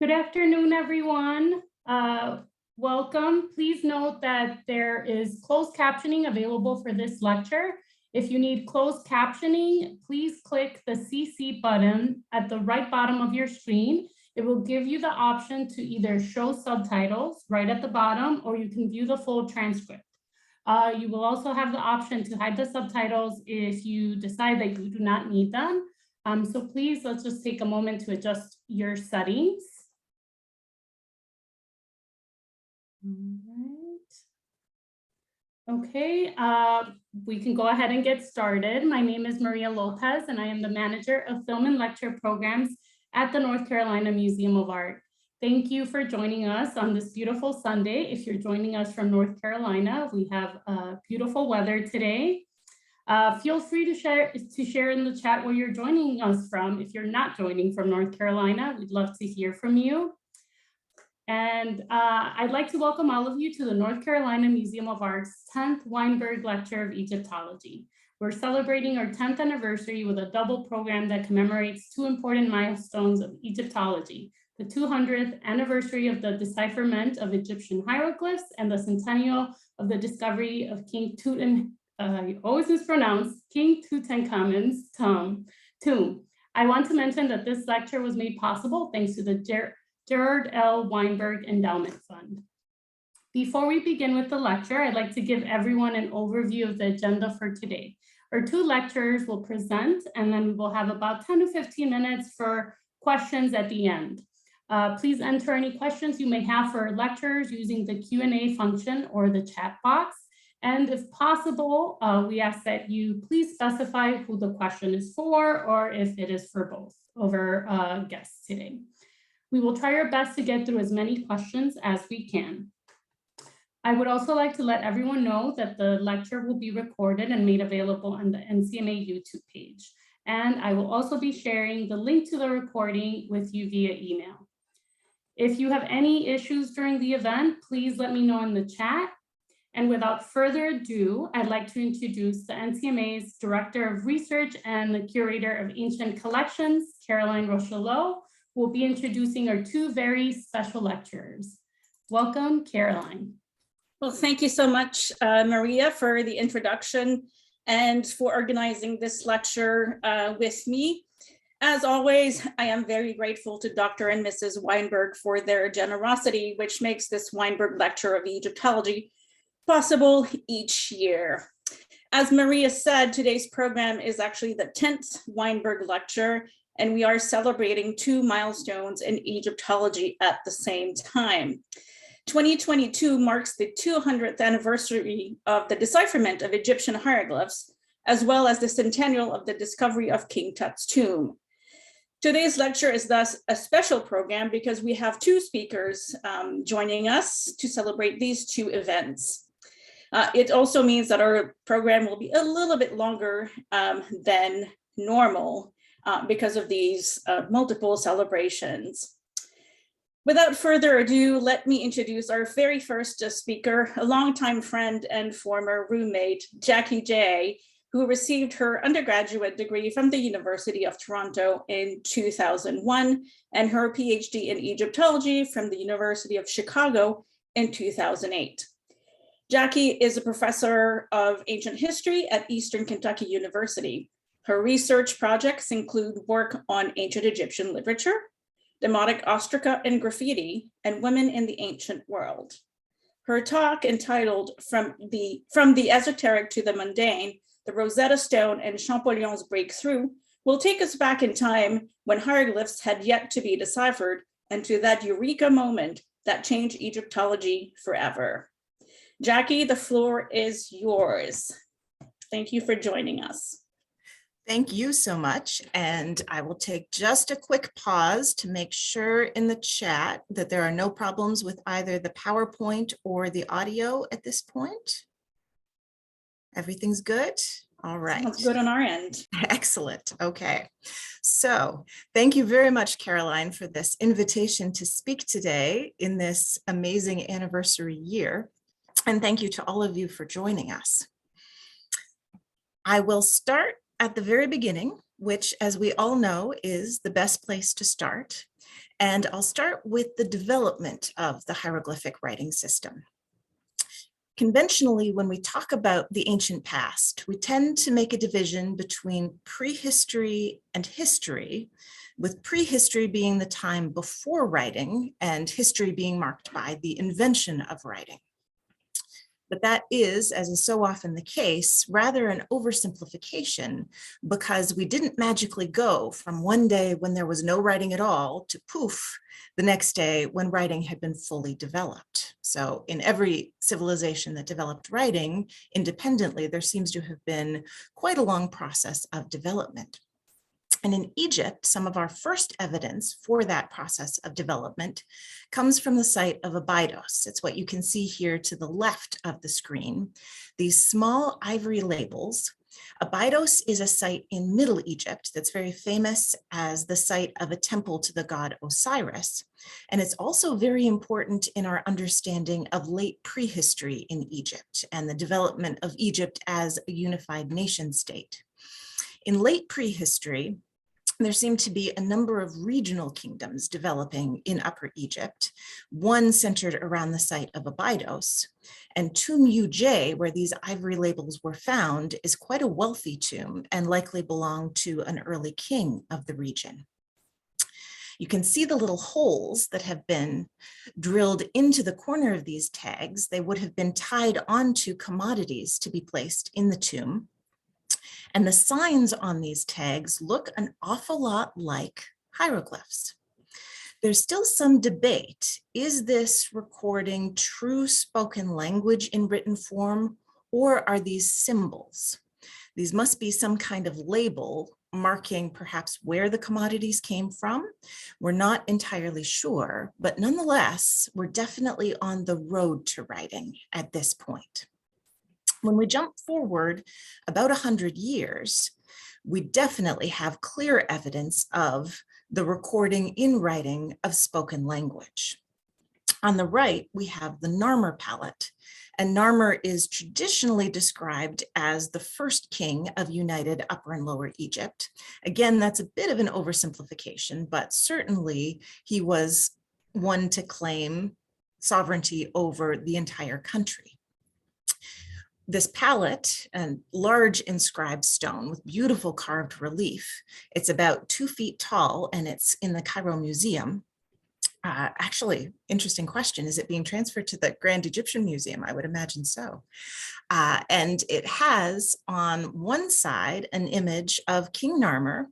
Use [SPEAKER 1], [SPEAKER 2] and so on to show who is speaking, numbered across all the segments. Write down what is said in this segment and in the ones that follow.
[SPEAKER 1] Good afternoon, everyone. Welcome. Please note that there is closed captioning available for this lecture. If you need closed captioning, please click the CC button at the right bottom of your screen. It will give you the option to either show subtitles right at the bottom, or you can view the full transcript. You will also have the option to hide the subtitles if you decide that you do not need them. So please, let's just take a moment to adjust your settings. All right. Okay, we can go ahead and get started. My name is Maria Lopez, and I am the manager of film and lecture programs at the North Carolina Museum of Art. Thank you for joining us on this beautiful Sunday. If you're joining us from North Carolina, we have beautiful weather today. Feel free to share in the chat where you're joining us from. If you're not joining from North Carolina, we'd love to hear from you. And I'd like to welcome all of you to the North Carolina Museum of Art's 10th Weinberg Lecture of Egyptology. We're celebrating our 10th anniversary with a double program that commemorates two important milestones of Egyptology: the 200th anniversary of the decipherment of Egyptian hieroglyphs and the centennial of the discovery of King Tutankhamun's tomb. I want to mention that this lecture was made possible thanks to the Gerard L. Weinberg Endowment Fund. Before we begin with the lecture, I'd like to give everyone an overview of the agenda for today. Our two lecturers will present, and then we will have about 10 to 15 minutes for questions at the end. Please enter any questions you may have for our lecturers using the Q&A function or the chat box. And if possible, we ask that you please specify who the question is for, or if it is for both of our guests today. We will try our best to get through as many questions as we can. I would also like to let everyone know that the lecture will be recorded and made available on the NCMA YouTube page. And I will also be sharing the link to the recording with you via email. If you have any issues during the event, please let me know in the chat. And without further ado, I'd like to introduce the NCMA's Director of Research and the Curator of Ancient Collections, Caroline Rochelot, who will be introducing our two very special lecturers. Welcome, Caroline.
[SPEAKER 2] Well, thank you so much, Maria, for the introduction and for organizing this lecture with me. As always, I am very grateful to Dr. and Mrs. Weinberg for their generosity, which makes this Weinberg Lecture of Egyptology possible each year. As Maria said, today's program is actually the 10th Weinberg Lecture, and we are celebrating two milestones in Egyptology at the same time. 2022 marks the 200th anniversary of the decipherment of Egyptian hieroglyphs, as well as the centennial of the discovery of King Tut's tomb. Today's lecture is thus a special program because we have two speakers joining us to celebrate these two events. It also means that our program will be a little bit longer than normal because of these multiple celebrations. Without further ado, let me introduce our very first speaker, a longtime friend and former roommate, Jackie J, who received her undergraduate degree from the University of Toronto in 2001 and her PhD in Egyptology from the University of Chicago in 2008. Jackie is a professor of ancient history at Eastern Kentucky University. Her research projects include work on ancient Egyptian literature, Demotic ostraca and graffiti, and women in the ancient world. Her talk, entitled From the Esoteric to the Mundane, the Rosetta Stone and Champollion's Breakthrough, will take us back in time when hieroglyphs had yet to be deciphered, and to that eureka moment that changed Egyptology forever. Jackie, the floor is yours. Thank you for joining us.
[SPEAKER 3] Thank you so much. And I will take just a quick pause to make sure in the chat that there are no problems with either the PowerPoint or the audio at this point. Everything's good? All right.
[SPEAKER 2] Sounds good on our end.
[SPEAKER 3] Excellent. Okay. So thank you very much, Caroline, for this invitation to speak today in this amazing anniversary year. And thank you to all of you for joining us. I will start at the very beginning, which, as we all know, is the best place to start. And I'll start with the development of the hieroglyphic writing system. Conventionally, when we talk about the ancient past, we tend to make a division between prehistory and history, with prehistory being the time before writing and history being marked by the invention of writing. But that is, as is so often the case, rather an oversimplification, because we didn't magically go from one day when there was no writing at all to poof, the next day when writing had been fully developed. So in every civilization that developed writing independently, there seems to have been quite a long process of development. And in Egypt, some of our first evidence for that process of development comes from the site of Abydos. It's what you can see here to the left of the screen. These small ivory labels. Abydos is a site in Middle Egypt that's very famous as the site of a temple to the god Osiris. And it's also very important in our understanding of late prehistory in Egypt and the development of Egypt as a unified nation state. In late prehistory, there seemed to be a number of regional kingdoms developing in Upper Egypt, one centered around the site of Abydos. And Tomb Uj, where these ivory labels were found, is quite a wealthy tomb and likely belonged to an early king of the region. You can see the little holes that have been drilled into the corner of these tags. They would have been tied onto commodities to be placed in the tomb. And the signs on these tags look an awful lot like hieroglyphs. There's still some debate. Is this recording true spoken language in written form, or are these symbols? These must be some kind of label marking perhaps where the commodities came from. We're not entirely sure, but nonetheless, we're definitely on the road to writing at this point. When we jump forward about 100 years, we definitely have clear evidence of the recording in writing of spoken language. On the right, we have the Narmer Palette, and Narmer is traditionally described as the first king of united Upper and Lower Egypt. Again, that's a bit of an oversimplification, but certainly he was one to claim sovereignty over the entire country. This palette, a large inscribed stone with beautiful carved relief. It's about 2 feet tall and it's in the Cairo Museum. Actually, interesting question. Is it being transferred to the Grand Egyptian Museum? I would imagine so. And it has on one side an image of King Narmer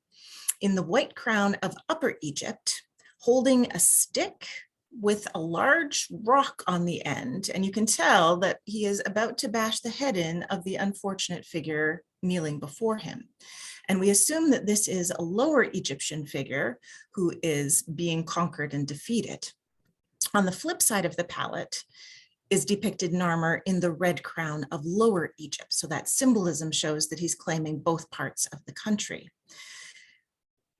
[SPEAKER 3] in the white crown of Upper Egypt, holding a stick with a large rock on the end, and you can tell that he is about to bash the head in of the unfortunate figure kneeling before him. And we assume that this is a Lower Egyptian figure who is being conquered and defeated. On the flip side of the palette is depicted Narmer in the red crown of Lower Egypt. So that symbolism shows that he's claiming both parts of the country.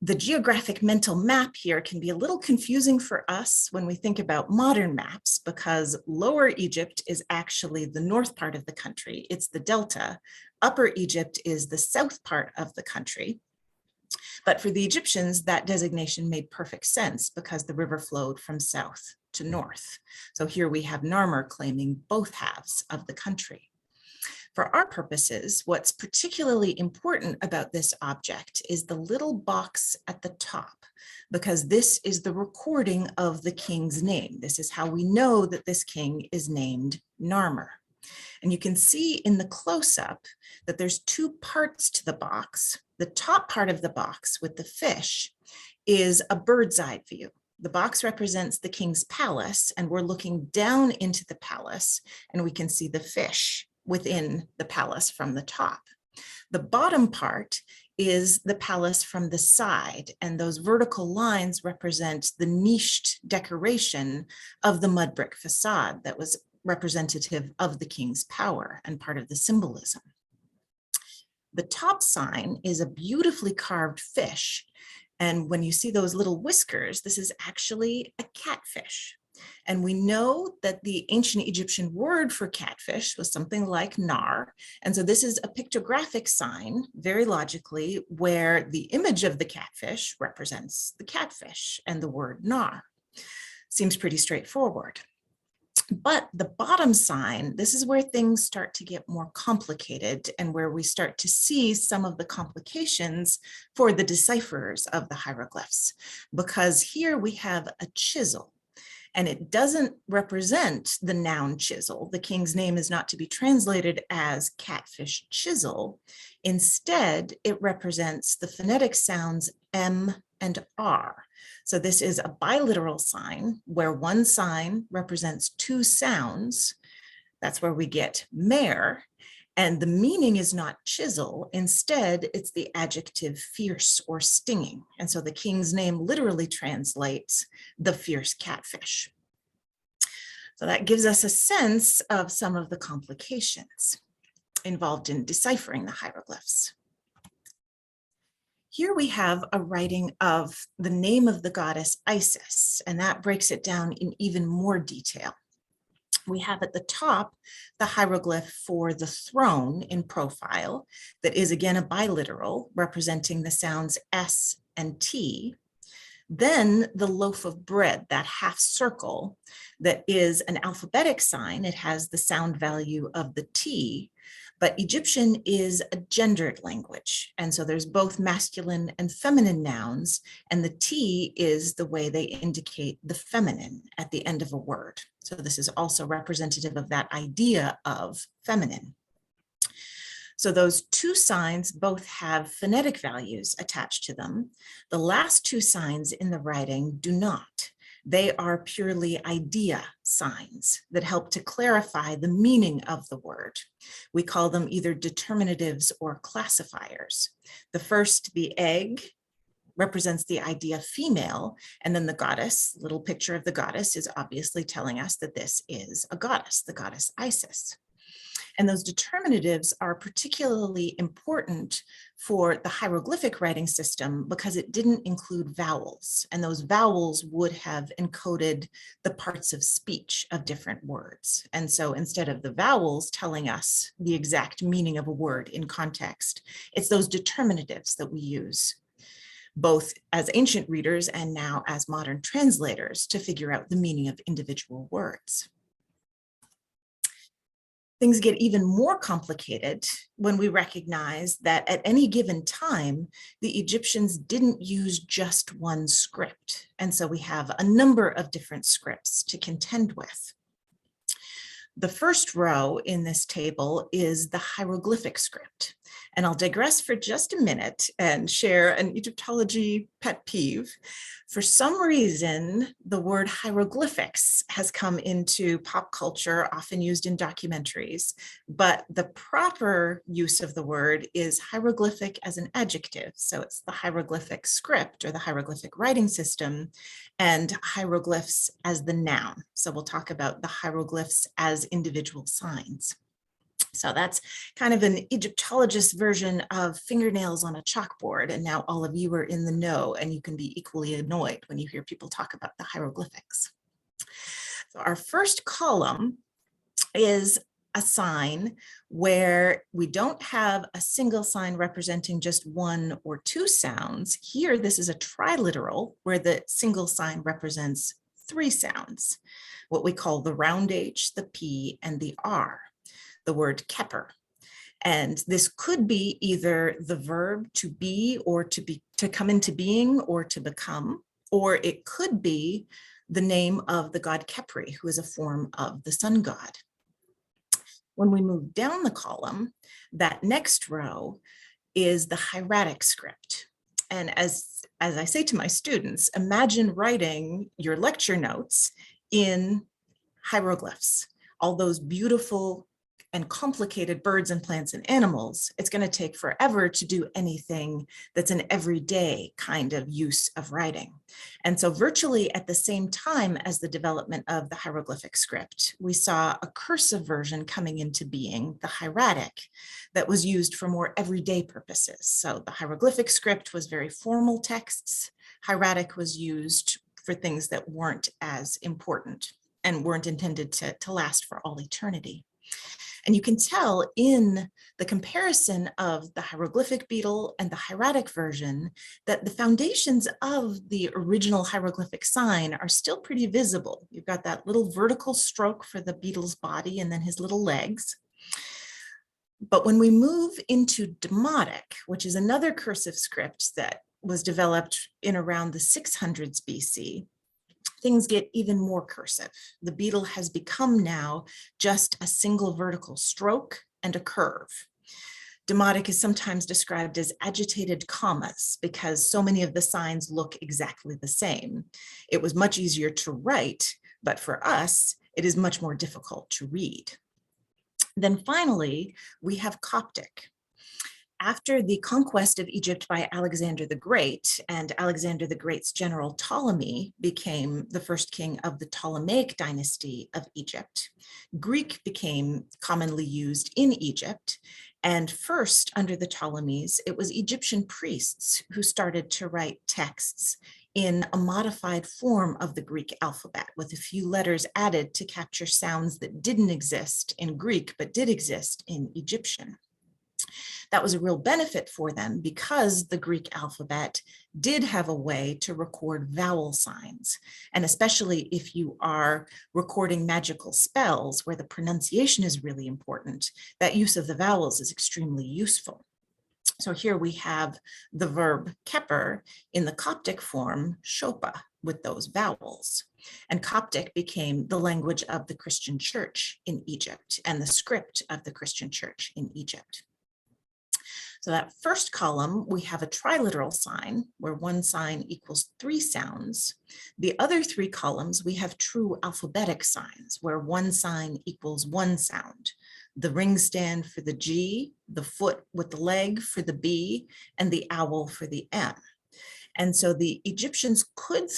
[SPEAKER 3] The geographic mental map here can be a little confusing for us when we think about modern maps, because Lower Egypt is actually the north part of the country. It's the Delta. Upper Egypt is the south part of the country. But for the Egyptians, that designation made perfect sense because the river flowed from south to north. So here we have Narmer claiming both halves of the country. For our purposes, what's particularly important about this object is the little box at the top, because this is the recording of the king's name. This is how we know that this king is named Narmer. And you can see in the close-up that there's 2 parts to the box. The top part of the box with the fish is a bird's eye view. The box represents the king's palace, and we're looking down into the palace, and we can see the fish within the palace from the top. The bottom part is the palace from the side, and those vertical lines represent the niched decoration of the mud brick facade that was representative of the king's power and part of the symbolism. The top sign is a beautifully carved fish, and when you see those little whiskers, this is actually a catfish. And we know that the ancient Egyptian word for catfish was something like nar. And so this is a pictographic sign, very logically, where the image of the catfish represents the catfish and the word nar. Seems pretty straightforward. But the bottom sign, this is where things start to get more complicated and where we start to see some of the complications for the decipherers of the hieroglyphs, because here we have a chisel and it doesn't represent the noun chisel. The king's name is not to be translated as catfish chisel. Instead, it represents the phonetic sounds M and R. So this is a biliteral sign where one sign represents two sounds. That's where we get mare. And the meaning is not chisel. Instead, it's the adjective fierce or stinging. And so the king's name literally translates the fierce catfish. So that gives us a sense of some of the complications involved in deciphering the hieroglyphs. Here we have a writing of the name of the goddess Isis, and that breaks it down in even more detail. We have at the top the hieroglyph for the throne in profile that is again a biliteral representing the sounds S and T. Then the loaf of bread, that half circle that is an alphabetic sign. It has the sound value of the T, but Egyptian is a gendered language. And so there's both masculine and feminine nouns, and the T is the way they indicate the feminine at the end of a word. So this is also representative of that idea of feminine. So those two signs both have phonetic values attached to them. The last two signs in the writing do not. They are purely idea signs that help to clarify the meaning of the word. We call them either determinatives or classifiers. The first, the egg, represents the idea female, and then the goddess, little picture of the goddess, is obviously telling us that this is a goddess, the goddess Isis. And those determinatives are particularly important for the hieroglyphic writing system because it didn't include vowels, and those vowels would have encoded the parts of speech of different words. And so instead of the vowels telling us the exact meaning of a word in context, it's those determinatives that we use, both as ancient readers and now as modern translators, to figure out the meaning of individual words. Things get even more complicated when we recognize that at any given time, the Egyptians didn't use just one script. And so we have a number of different scripts to contend with. The first row in this table is the hieroglyphic script. And I'll digress for just a minute and share an Egyptology pet peeve. For some reason, the word hieroglyphics has come into pop culture, often used in documentaries, but the proper use of the word is hieroglyphic as an adjective. So it's the hieroglyphic script or the hieroglyphic writing system, and hieroglyphs as the noun. So we'll talk about the hieroglyphs as individual signs. So that's kind of an Egyptologist version of fingernails on a chalkboard. And now all of you are in the know, and you can be equally annoyed when you hear people talk about the hieroglyphics. So our first column is a sign where we don't have a single sign representing just one or two sounds. Here, this is a triliteral where the single sign represents three sounds, what we call the round H, the P, and the R. The word keper. And this could be either the verb to be or to come into being or to become, or it could be the name of the god Khepri, who is a form of the sun god. When we move down the column, that next row is the hieratic script. And as I say to my students, imagine writing your lecture notes in hieroglyphs, all those beautiful and complicated birds and plants and animals. It's going to take forever to do anything that's an everyday kind of use of writing. And so virtually at the same time as the development of the hieroglyphic script, we saw a cursive version coming into being, the hieratic, that was used for more everyday purposes. So the hieroglyphic script was very formal texts. Hieratic was used for things that weren't as important and weren't intended to last for all eternity. And you can tell in the comparison of the hieroglyphic beetle and the hieratic version that the foundations of the original hieroglyphic sign are still pretty visible. You've got that little vertical stroke for the beetle's body and then his little legs. But when we move into Demotic, which is another cursive script that was developed in around the 600s BC, things get even more cursive. The beetle has become now just a single vertical stroke and a curve. Demotic is sometimes described as agitated commas because so many of the signs look exactly the same. It was much easier to write, but for us, it is much more difficult to read. Then finally, we have Coptic. After the conquest of Egypt by Alexander the Great, and Alexander the Great's general Ptolemy became the first king of the Ptolemaic dynasty of Egypt, Greek became commonly used in Egypt. And first, under the Ptolemies, it was Egyptian priests who started to write texts in a modified form of the Greek alphabet, with a few letters added to capture sounds that didn't exist in Greek, but did exist in Egyptian. That was a real benefit for them because the Greek alphabet did have a way to record vowel signs. And especially if you are recording magical spells where the pronunciation is really important, that use of the vowels is extremely useful. So here we have the verb keper in the Coptic form shopa with those vowels. And Coptic became the language of the Christian church in Egypt and the script of the Christian church in Egypt. So that first column, we have a triliteral sign where one sign equals 3 sounds. The other 3 columns, we have true alphabetic signs where one sign equals 1 sound. The ring stand for the G, the foot with the leg for the B, and the owl for the M. And so the Egyptians could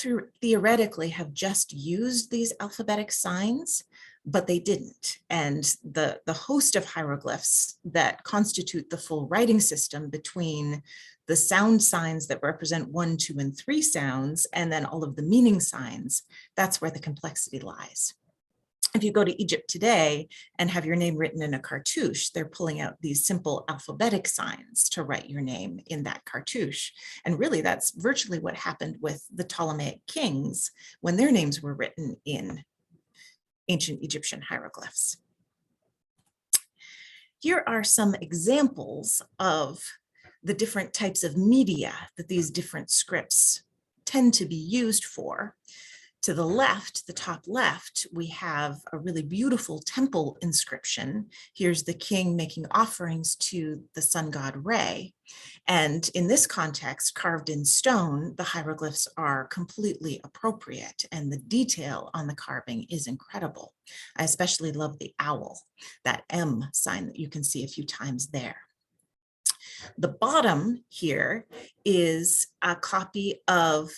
[SPEAKER 3] theoretically have just used these alphabetic signs, but they didn't. And the host of hieroglyphs that constitute the full writing system between the sound signs that represent 1, 2, and 3 sounds, and then all of the meaning signs, that's where the complexity lies. If you go to Egypt today and have your name written in a cartouche, they're pulling out these simple alphabetic signs to write your name in that cartouche. And really, that's virtually what happened with the Ptolemaic kings when their names were written in ancient Egyptian hieroglyphs. Here are some examples of the different types of media that these different scripts tend to be used for. To the left, the top left, we have a really beautiful temple inscription. Here's the king making offerings to the sun god Re. And in this context, carved in stone, the hieroglyphs are completely appropriate and the detail on the carving is incredible. I especially love the owl, that M sign that you can see a few times there. The bottom here is a copy of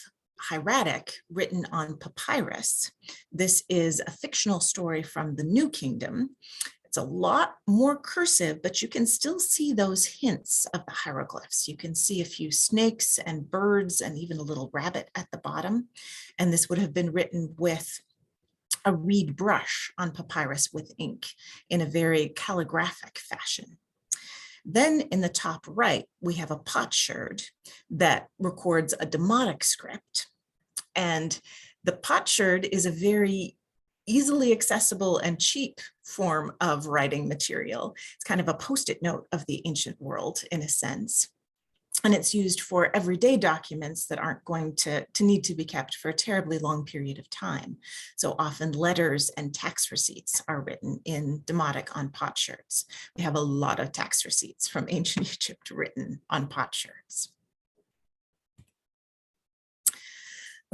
[SPEAKER 3] Hieratic written on papyrus. This is a fictional story from the New Kingdom. It's a lot more cursive, but you can still see those hints of the hieroglyphs. You can see a few snakes and birds and even a little rabbit at the bottom. And this would have been written with a reed brush on papyrus with ink in a very calligraphic fashion. Then in the top right, we have a potsherd that records a Demotic script. And the potsherd is a very easily accessible and cheap form of writing material. It's kind of a post-it note of the ancient world in a sense. And it's used for everyday documents that aren't going to need to be kept for a terribly long period of time. So often letters and tax receipts are written in Demotic on potsherds. We have a lot of tax receipts from ancient Egypt written on potsherds.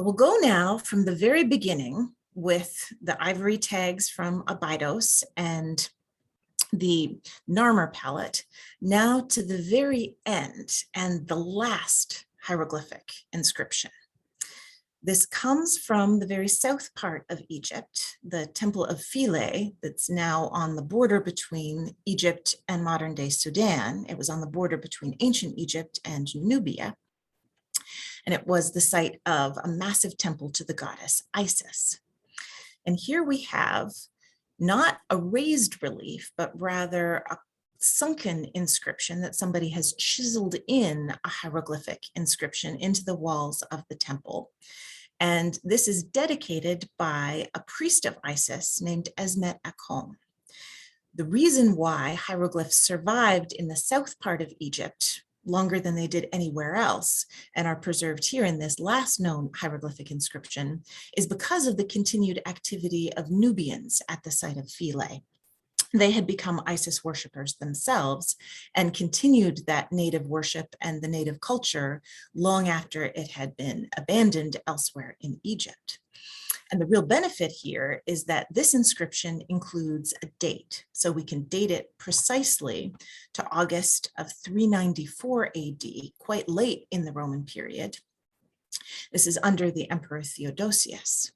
[SPEAKER 3] We'll go now from the very beginning with the ivory tags from Abydos and the Narmer Palette, now to the very end and the last hieroglyphic inscription. This comes from the very south part of Egypt, the Temple of Philae, that's now on the border between Egypt and modern-day Sudan. It was on the border between ancient Egypt and Nubia. and it was the site of a massive temple to the goddess Isis. And here we have not a raised relief, but rather a sunken inscription that somebody has chiseled in a hieroglyphic inscription into the walls of the temple. And this is dedicated by a priest of Isis named Esmet Akhom. The reason why hieroglyphs survived in the south part of Egypt longer than they did anywhere else and are preserved here in this last known hieroglyphic inscription is because of the continued activity of Nubians at the site of Philae. They had become Isis worshippers themselves and continued that native worship and the native culture long after it had been abandoned elsewhere in Egypt. And the real benefit here is that this inscription includes a date. So we can date it precisely to August of 394 AD, quite late in the Roman period. This is under the Emperor Theodosius.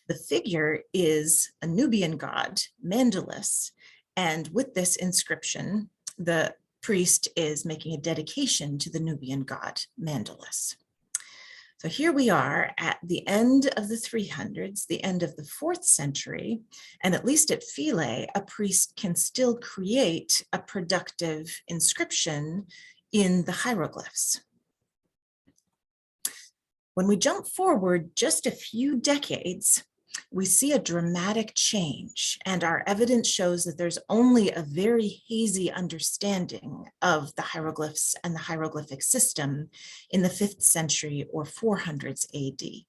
[SPEAKER 3] The figure is a Nubian god, Mandalus, and with this inscription, the priest is making a dedication to the Nubian god, Mandalus. So here we are at the end of the 300s, the end of the 4th century, and at least at Philae, a priest can still create a productive inscription in the hieroglyphs. When we jump forward just a few decades, we see a dramatic change, and our evidence shows that there's only a very hazy understanding of the hieroglyphs and the hieroglyphic system in the 5th century or 400s AD.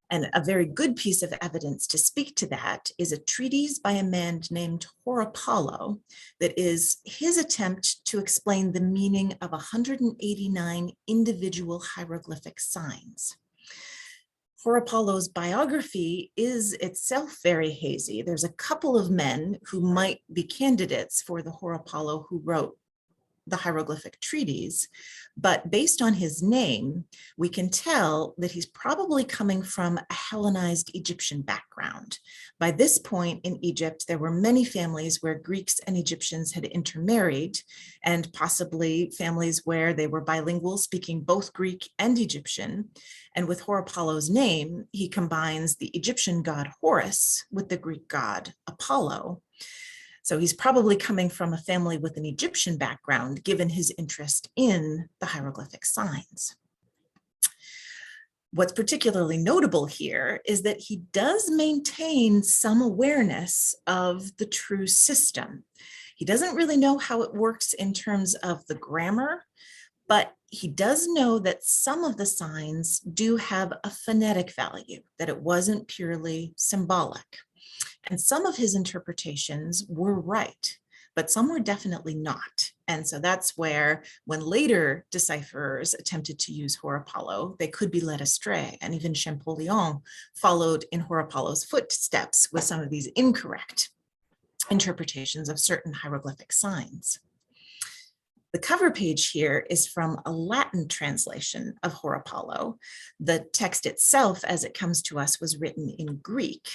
[SPEAKER 3] And a very good piece of evidence to speak to that is a treatise by a man named Horapollo that is his attempt to explain the meaning of 189 individual hieroglyphic signs. Horapollo's biography is itself very hazy. There's a couple of men who might be candidates for the Horapollo who wrote the hieroglyphic treatise, but based on his name, we can tell that he's probably coming from a Hellenized Egyptian background. By this point in Egypt, there were many families where Greeks and Egyptians had intermarried, and possibly families where they were bilingual, speaking both Greek and Egyptian. And with Horapollo's name, he combines the Egyptian god Horus with the Greek god Apollo. So he's probably coming from a family with an Egyptian background, given his interest in the hieroglyphic signs. What's particularly notable here is that he does maintain some awareness of the true system. He doesn't really know how it works in terms of the grammar, but he does know that some of the signs do have a phonetic value, that it wasn't purely symbolic. And some of his interpretations were right, but some were definitely not. And so that's where, when later decipherers attempted to use Horapollo, they could be led astray. And even Champollion followed in Horapollo's footsteps with some of these incorrect interpretations of certain hieroglyphic signs. The cover page here is from a Latin translation of Horapollo. The text itself, as it comes to us, was written in Greek.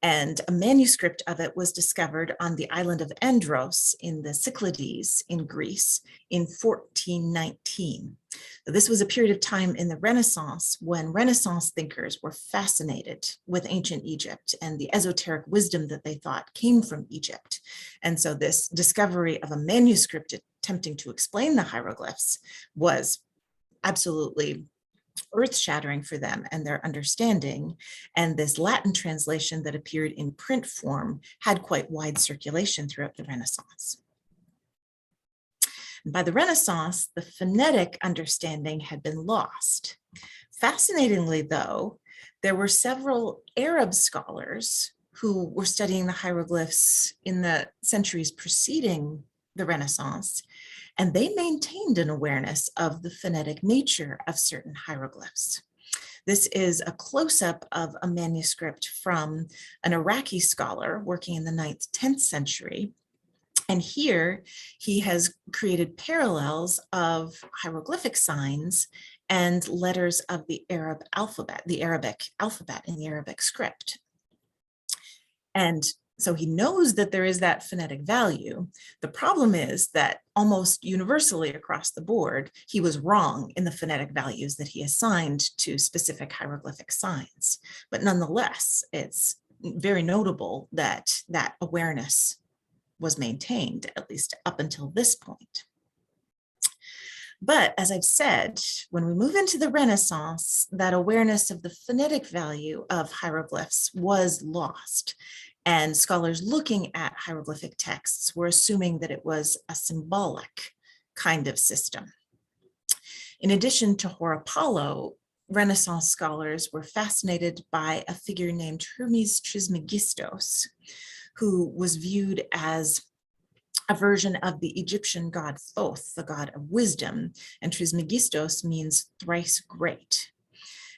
[SPEAKER 3] And a manuscript of it was discovered on the island of Andros in the Cyclades in Greece in 1419. So this was a period of time in the Renaissance when Renaissance thinkers were fascinated with ancient Egypt and the esoteric wisdom that they thought came from Egypt. And so this discovery of a manuscript attempting to explain the hieroglyphs was absolutely earth-shattering for them and their understanding. And this Latin translation that appeared in print form had quite wide circulation throughout the Renaissance. And by the Renaissance, the phonetic understanding had been lost. Fascinatingly, though, there were several Arab scholars who were studying the hieroglyphs in the centuries preceding the Renaissance, and they maintained an awareness of the phonetic nature of certain hieroglyphs. This is a close-up of a manuscript from an Iraqi scholar working in the 9th, 10th century. And here he has created parallels of hieroglyphic signs and letters of the Arab alphabet, the Arabic alphabet in the Arabic script. And So he knows that there is that phonetic value. The problem is that almost universally across the board, he was wrong in the phonetic values that he assigned to specific hieroglyphic signs. But nonetheless, it's very notable that that awareness was maintained, at least up until this point. But as I've said, when we move into the Renaissance, that awareness of the phonetic value of hieroglyphs was lost. And scholars looking at hieroglyphic texts were assuming that it was a symbolic kind of system. In addition to Horapollo, Renaissance scholars were fascinated by a figure named Hermes Trismegistos, who was viewed as a version of the Egyptian god Thoth, the god of wisdom, and Trismegistos means thrice great.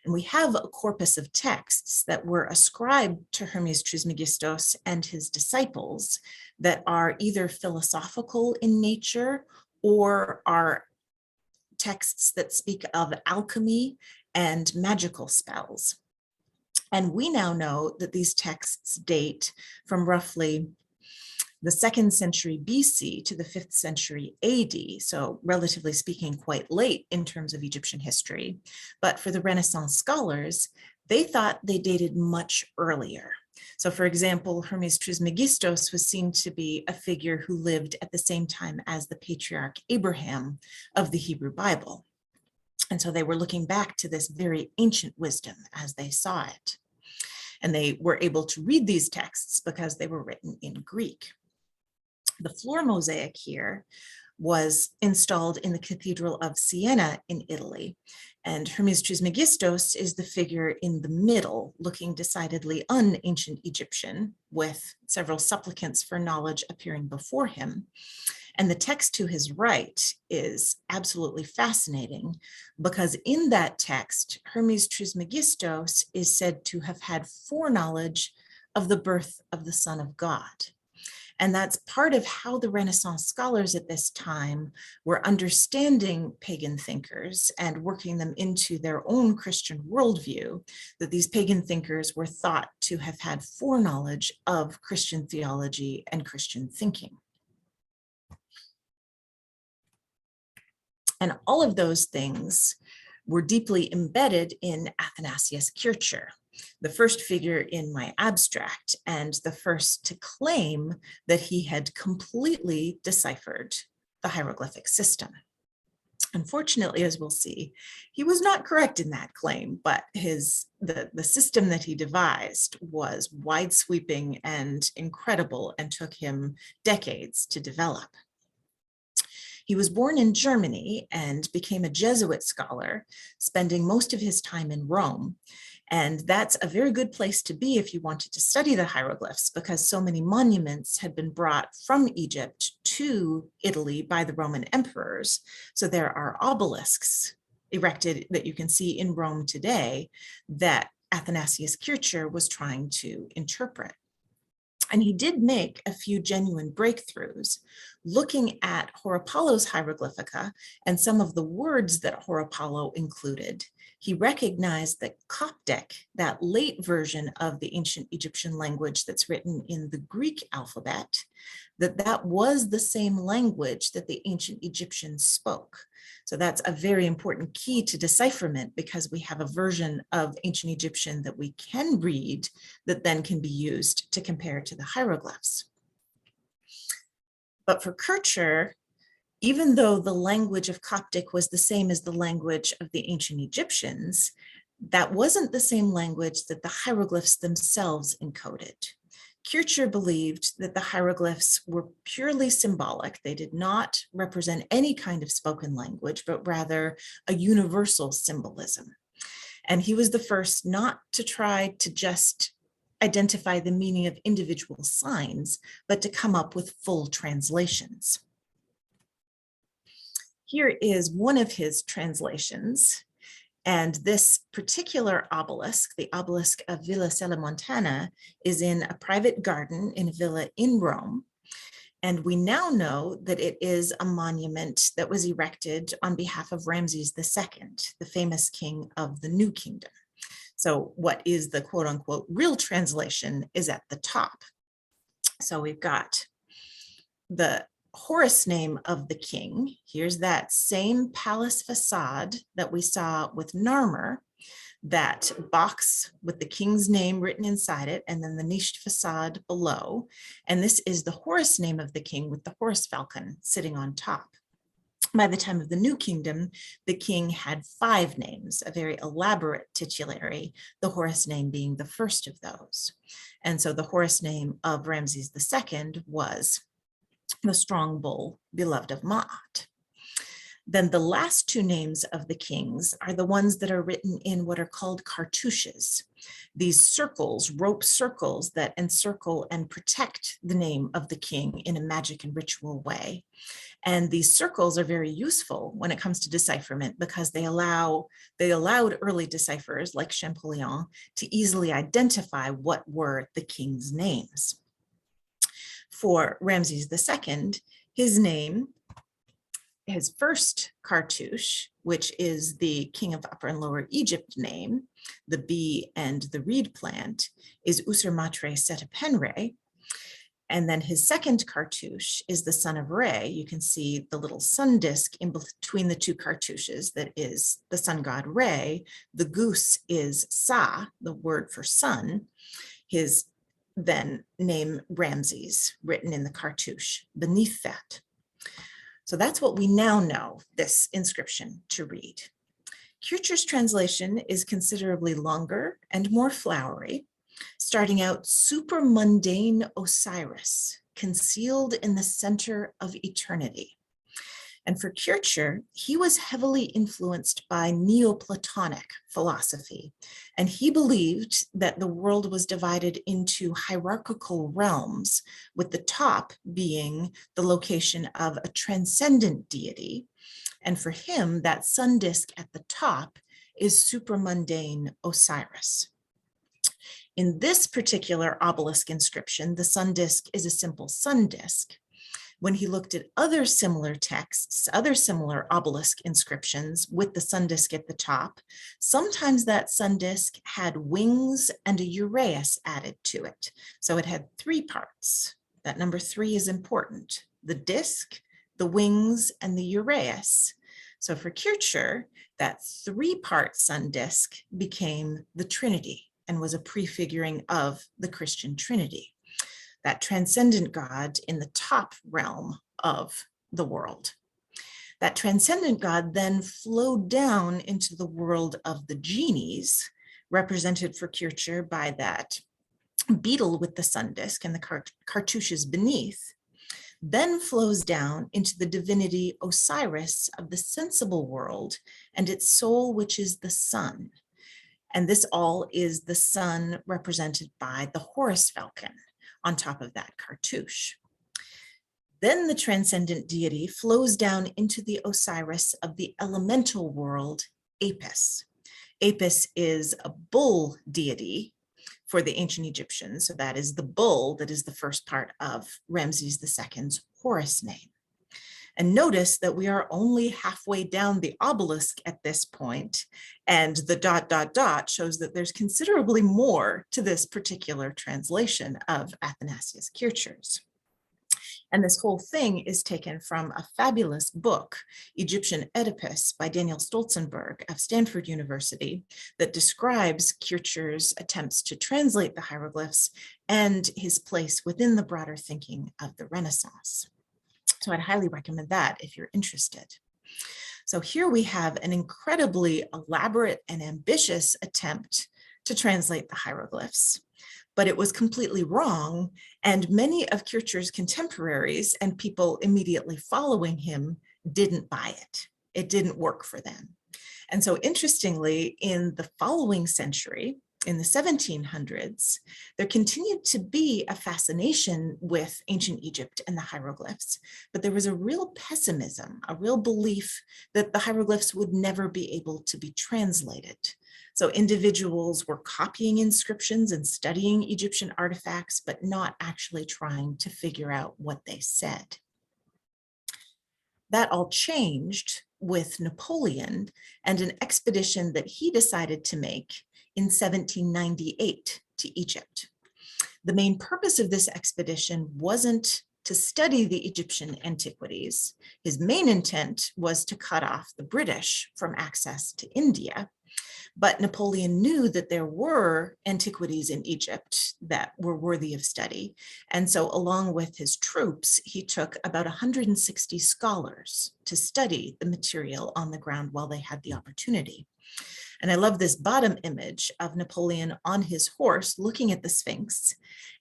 [SPEAKER 3] And we have a corpus of texts that were ascribed to Hermes Trismegistos and his disciples that are either philosophical in nature or are texts that speak of alchemy and magical spells. And we now know that these texts date from roughly the 2nd century BC to the 5th century AD, so relatively speaking, quite late in terms of Egyptian history. But for the Renaissance scholars, they thought they dated much earlier. So for example, Hermes Trismegistos was seen to be a figure who lived at the same time as the patriarch Abraham of the Hebrew Bible. And so they were looking back to this very ancient wisdom as they saw it. And they were able to read these texts because they were written in Greek. The floor mosaic here was installed in the Cathedral of Siena in Italy, and Hermes Trismegistos is the figure in the middle, looking decidedly un-ancient Egyptian, with several supplicants for knowledge appearing before him. And the text to his right is absolutely fascinating because in that text, Hermes Trismegistos is said to have had foreknowledge of the birth of the Son of God. And that's part of how the Renaissance scholars at this time were understanding pagan thinkers and working them into their own Christian worldview, that these pagan thinkers were thought to have had foreknowledge of Christian theology and Christian thinking. And all of those things were deeply embedded in Athanasius Kircher, the first figure in my abstract and the first to claim that he had completely deciphered the hieroglyphic system. Unfortunately, as we'll see, he was not correct in that claim, but the system that he devised was wide-sweeping and incredible and took him decades to develop. He was born in Germany and became a Jesuit scholar, spending most of his time in Rome. And that's a very good place to be if you wanted to study the hieroglyphs, because so many monuments had been brought from Egypt to Italy by the Roman emperors. So there are obelisks erected that you can see in Rome today that Athanasius Kircher was trying to interpret. And he did make a few genuine breakthroughs. Looking at Horapollo's Hieroglyphica and some of the words that Horapollo included, he recognized that Coptic, that late version of the ancient Egyptian language that's written in the Greek alphabet, that was the same language that the ancient Egyptians spoke. So that's a very important key to decipherment because we have a version of ancient Egyptian that we can read that then can be used to compare to the hieroglyphs. But for Kircher, even though the language of Coptic was the same as the language of the ancient Egyptians, that wasn't the same language that the hieroglyphs themselves encoded. Kircher believed that the hieroglyphs were purely symbolic. They did not represent any kind of spoken language, but rather a universal symbolism. And he was the first not to try to just identify the meaning of individual signs, but to come up with full translations. Here is one of his translations. And this particular obelisk, the obelisk of Villa Celimontana, is in a private garden in a villa in Rome. And we now know that it is a monument that was erected on behalf of Ramses II, the famous king of the New Kingdom. So what is the quote unquote real translation is at the top. So we've got the Horus name of the king. Here's that same palace facade that we saw with Narmer, that box with the king's name written inside it, and then the niched facade below. And this is the Horus name of the king with the Horus falcon sitting on top. By the time of the New Kingdom, the king had 5 names, a very elaborate titulary, the Horus name being the first of those. And so the Horus name of Ramses II was the strong bull, beloved of Ma'at. Then the last 2 names of the kings are the ones that are written in what are called cartouches. These circles, rope circles that encircle and protect the name of the king in a magic and ritual way. And these circles are very useful when it comes to decipherment because they allowed early decipherers like Champollion to easily identify what were the king's names. For Ramses II, his name, his first cartouche, which is the King of Upper and Lower Egypt name, the bee and the reed plant, is Usermatre Setepenre. And then his second cartouche is the son of Re. You can see the little sun disk in between the 2 cartouches that is the sun god Re. The goose is Sa, the word for sun. His then name Ramses, written in the cartouche beneath that. So that's what we now know this inscription to read. Kircher's translation is considerably longer and more flowery, starting out super mundane Osiris, concealed in the center of eternity. And for Kircher, he was heavily influenced by Neoplatonic philosophy, and he believed that the world was divided into hierarchical realms, with the top being the location of a transcendent deity. And for him, that sun disk at the top is supramundane Osiris. In this particular obelisk inscription, the sun disk is a simple sun disk. When he looked at other similar texts, other similar obelisk inscriptions with the sun disk at the top, sometimes that sun disk had wings and a uraeus added to it. So it had 3 parts. That number 3 is important: the disk, the wings, and the uraeus. So for Kircher, that 3-part sun disk became the Trinity and was a prefiguring of the Christian Trinity, that transcendent God in the top realm of the world. That transcendent God then flowed down into the world of the genies, represented for Kircher by that beetle with the sun disk and the cartouches beneath, then flows down into the divinity Osiris of the sensible world and its soul, which is the sun. And this all is the sun represented by the Horus falcon on top of that cartouche. Then the transcendent deity flows down into the Osiris of the elemental world, Apis. Apis is a bull deity for the ancient Egyptians. So that is the bull that is the first part of Ramses II's Horus name. And notice that we are only halfway down the obelisk at this point, and the ... shows that there's considerably more to this particular translation of Athanasius Kircher's. And this whole thing is taken from a fabulous book, Egyptian Oedipus by Daniel Stolzenberg of Stanford University, that describes Kircher's attempts to translate the hieroglyphs and his place within the broader thinking of the Renaissance. So I'd highly recommend that if you're interested. So here we have an incredibly elaborate and ambitious attempt to translate the hieroglyphs, but it was completely wrong, and many of Kircher's contemporaries and people immediately following him didn't buy it. It didn't work for them. And so interestingly, in the following century, in the 1700s, there continued to be a fascination with ancient Egypt and the hieroglyphs, but there was a real pessimism, a real belief that the hieroglyphs would never be able to be translated. So individuals were copying inscriptions and studying Egyptian artifacts, but not actually trying to figure out what they said. That all changed with Napoleon and an expedition that he decided to make in 1798 to Egypt. The main purpose of this expedition wasn't to study the Egyptian antiquities. His main intent was to cut off the British from access to India. But Napoleon knew that there were antiquities in Egypt that were worthy of study. And so along with his troops, he took about 160 scholars to study the material on the ground while they had the opportunity. And I love this bottom image of Napoleon on his horse looking at the Sphinx.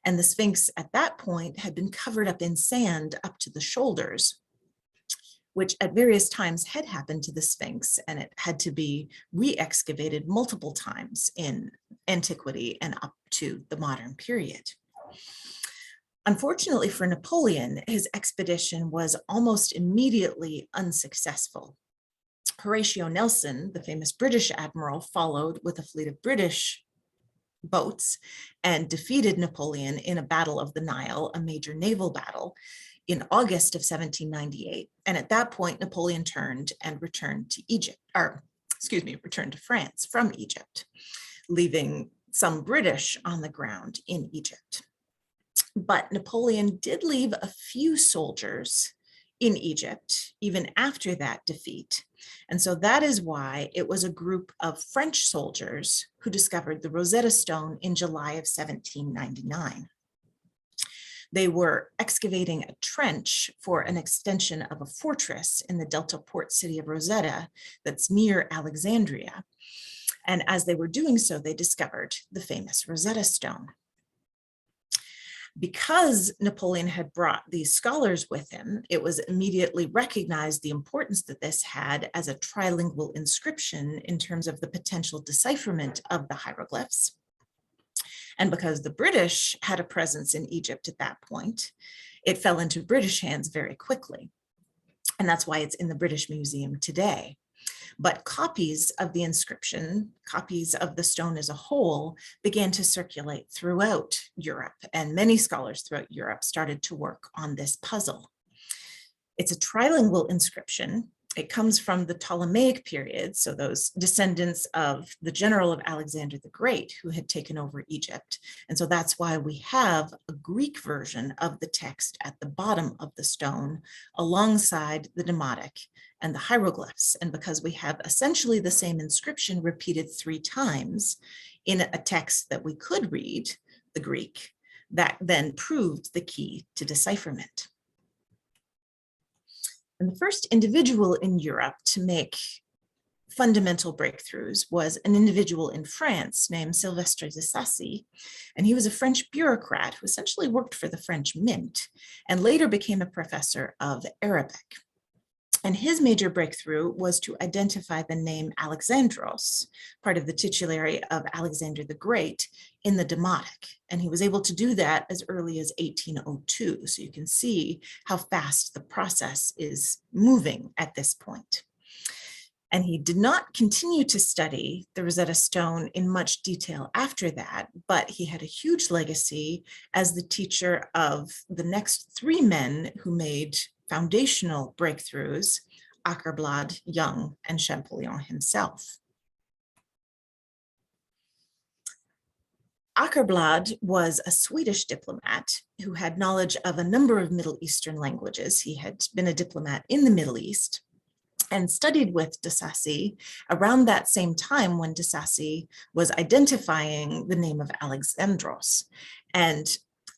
[SPEAKER 3] And the Sphinx at that point had been covered up in sand up to the shoulders, which at various times had happened to the Sphinx, and it had to be re-excavated multiple times in antiquity and up to the modern period. Unfortunately for Napoleon, his expedition was almost immediately unsuccessful. Horatio Nelson, the famous British admiral, followed with a fleet of British boats and defeated Napoleon in a battle of the Nile, a major naval battle, in August of 1798. And at that point, Napoleon turned and returned to returned to France from Egypt, leaving some British on the ground in Egypt. But Napoleon did leave a few soldiers in Egypt, even after that defeat. And so that is why it was a group of French soldiers who discovered the Rosetta Stone in July of 1799. They were excavating a trench for an extension of a fortress in the Delta port city of Rosetta that's near Alexandria. And as they were doing so, they discovered the famous Rosetta Stone. Because Napoleon had brought these scholars with him, it was immediately recognized the importance that this had as a trilingual inscription in terms of the potential decipherment of the hieroglyphs. And because the British had a presence in Egypt at that point, it fell into British hands very quickly. And that's why it's in the British Museum today. But copies of the inscription, copies of the stone as a whole, began to circulate throughout Europe, and many scholars throughout Europe started to work on this puzzle. It's a trilingual inscription. It comes from the Ptolemaic period, so those descendants of the general of Alexander the Great who had taken over Egypt. And so that's why we have a Greek version of the text at the bottom of the stone alongside the Demotic and the hieroglyphs. And because we have essentially the same inscription repeated 3 times in a text that we could read, the Greek, that then proved the key to decipherment. And the first individual in Europe to make fundamental breakthroughs was an individual in France named Sylvestre de Sacy. And he was a French bureaucrat who essentially worked for the French mint and later became a professor of Arabic. And his major breakthrough was to identify the name Alexandros, part of the titulary of Alexander the Great, in the Demotic. And he was able to do that as early as 1802. So you can see how fast the process is moving at this point. And he did not continue to study the Rosetta Stone in much detail after that, but he had a huge legacy as the teacher of the next 3 men who made foundational breakthroughs: Åkerblad, Young, and Champollion himself. Åkerblad was a Swedish diplomat who had knowledge of a number of Middle Eastern languages. He had been a diplomat in the Middle East and studied with de Sacy around that same time when de Sacy was identifying the name of Alexandros. And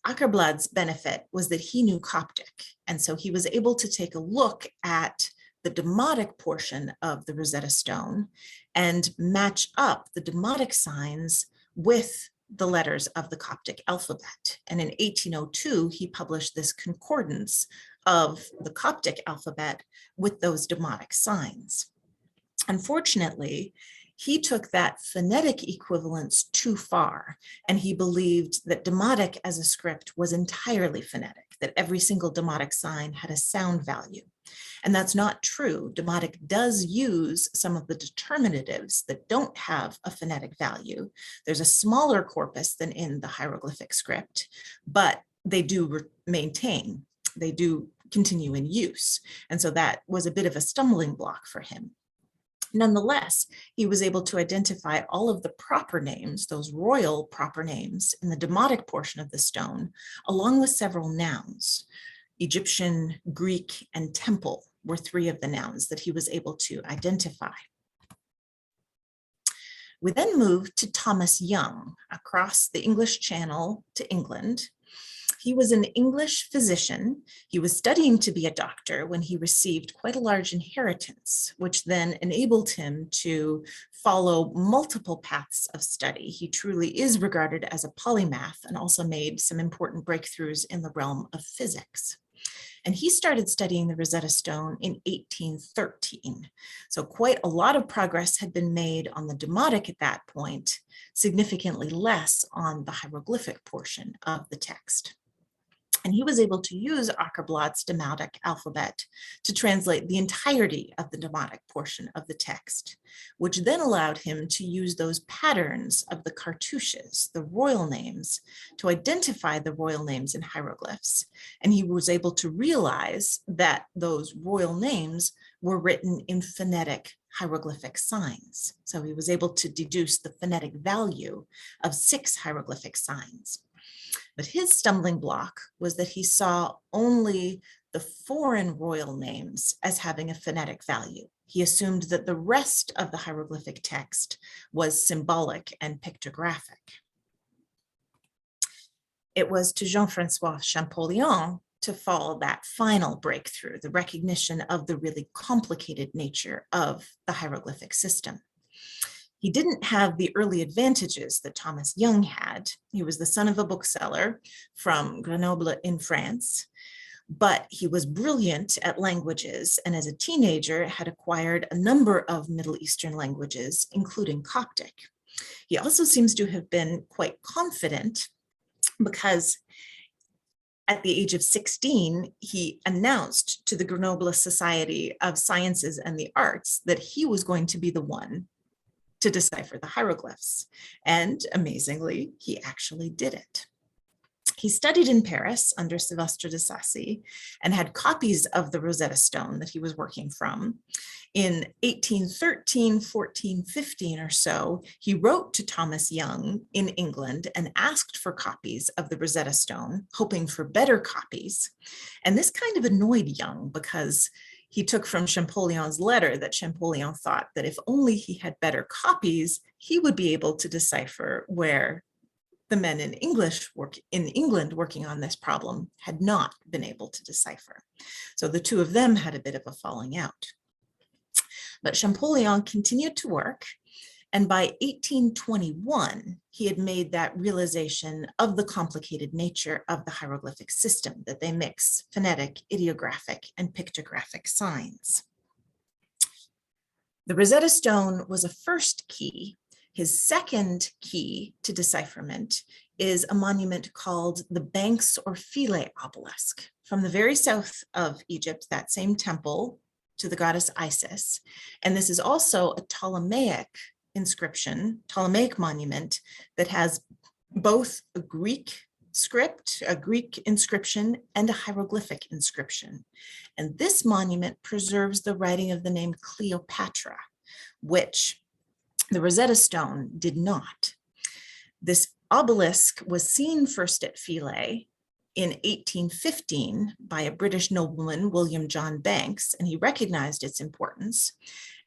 [SPEAKER 3] Åkerblad's benefit was that he knew Coptic, and so he was able to take a look at the Demotic portion of the Rosetta Stone and match up the Demotic signs with the letters of the Coptic alphabet. And in 1802, he published this concordance of the Coptic alphabet with those Demotic signs. Unfortunately, he took that phonetic equivalence too far, and he believed that Demotic as a script was entirely phonetic, that every single Demotic sign had a sound value. And that's not true. Demotic does use some of the determinatives that don't have a phonetic value. There's a smaller corpus than in the hieroglyphic script, but they do maintain, they do continue in use. And so that was a bit of a stumbling block for him. Nonetheless, he was able to identify all of the proper names, those royal proper names, in the Demotic portion of the stone, along with several nouns. Egyptian, Greek, and temple were three of the nouns that he was able to identify. We then moved to Thomas Young across the English Channel to England. He was an English physician. He was studying to be a doctor when he received quite a large inheritance, which then enabled him to follow multiple paths of study. He truly is regarded as a polymath and also made some important breakthroughs in the realm of physics. And he started studying the Rosetta Stone in 1813. So quite a lot of progress had been made on the Demotic at that point, significantly less on the hieroglyphic portion of the text. And he was able to use Åkerblad's Demotic alphabet to translate the entirety of the Demotic portion of the text, which then allowed him to use those patterns of the Cartouches, the royal names, to identify the royal names in hieroglyphs. And he was able to realize that those royal names were written in phonetic hieroglyphic signs. So he was able to deduce the phonetic value of 6 hieroglyphic signs. But his stumbling block was that he saw only the foreign royal names as having a phonetic value. He assumed that the rest of the hieroglyphic text was symbolic and pictographic. It was to Jean-Francois Champollion to follow that final breakthrough, the recognition of the really complicated nature of the hieroglyphic system. He didn't have the early advantages that Thomas Young had. He was the son of a bookseller from Grenoble in France, but he was brilliant at languages, and as a teenager had acquired a number of Middle Eastern languages, including Coptic. He also seems to have been quite confident because at the age of 16, he announced to the Grenoble Society of Sciences and the Arts that he was going to be the one to decipher the hieroglyphs. And amazingly, he actually did it. He studied in Paris under Sylvestre de Sacy and had copies of the Rosetta Stone that he was working from. In 1813, 14, 15 or so, he wrote to Thomas Young in England and asked for copies of the Rosetta Stone, hoping for better copies. And this kind of annoyed Young because he took from Champollion's letter that Champollion thought that if only he had better copies, he would be able to decipher where the men in England working on this problem had not been able to decipher. So the two of them had a bit of a falling out. But Champollion continued to work, and by 1821, he had made that realization of the complicated nature of the hieroglyphic system, that they mix phonetic, ideographic, and pictographic signs. The Rosetta Stone was a first key. His second key to decipherment is a monument called the Banks or Philae obelisk from the very south of Egypt, that same temple to the goddess Isis. And this is also a Ptolemaic inscription, Ptolemaic monument that has both a Greek script, a Greek inscription, and a hieroglyphic inscription. And this monument preserves the writing of the name Cleopatra, which the Rosetta Stone did not. This obelisk was seen first at Philae in 1815 by a British nobleman, William John Banks, and he recognized its importance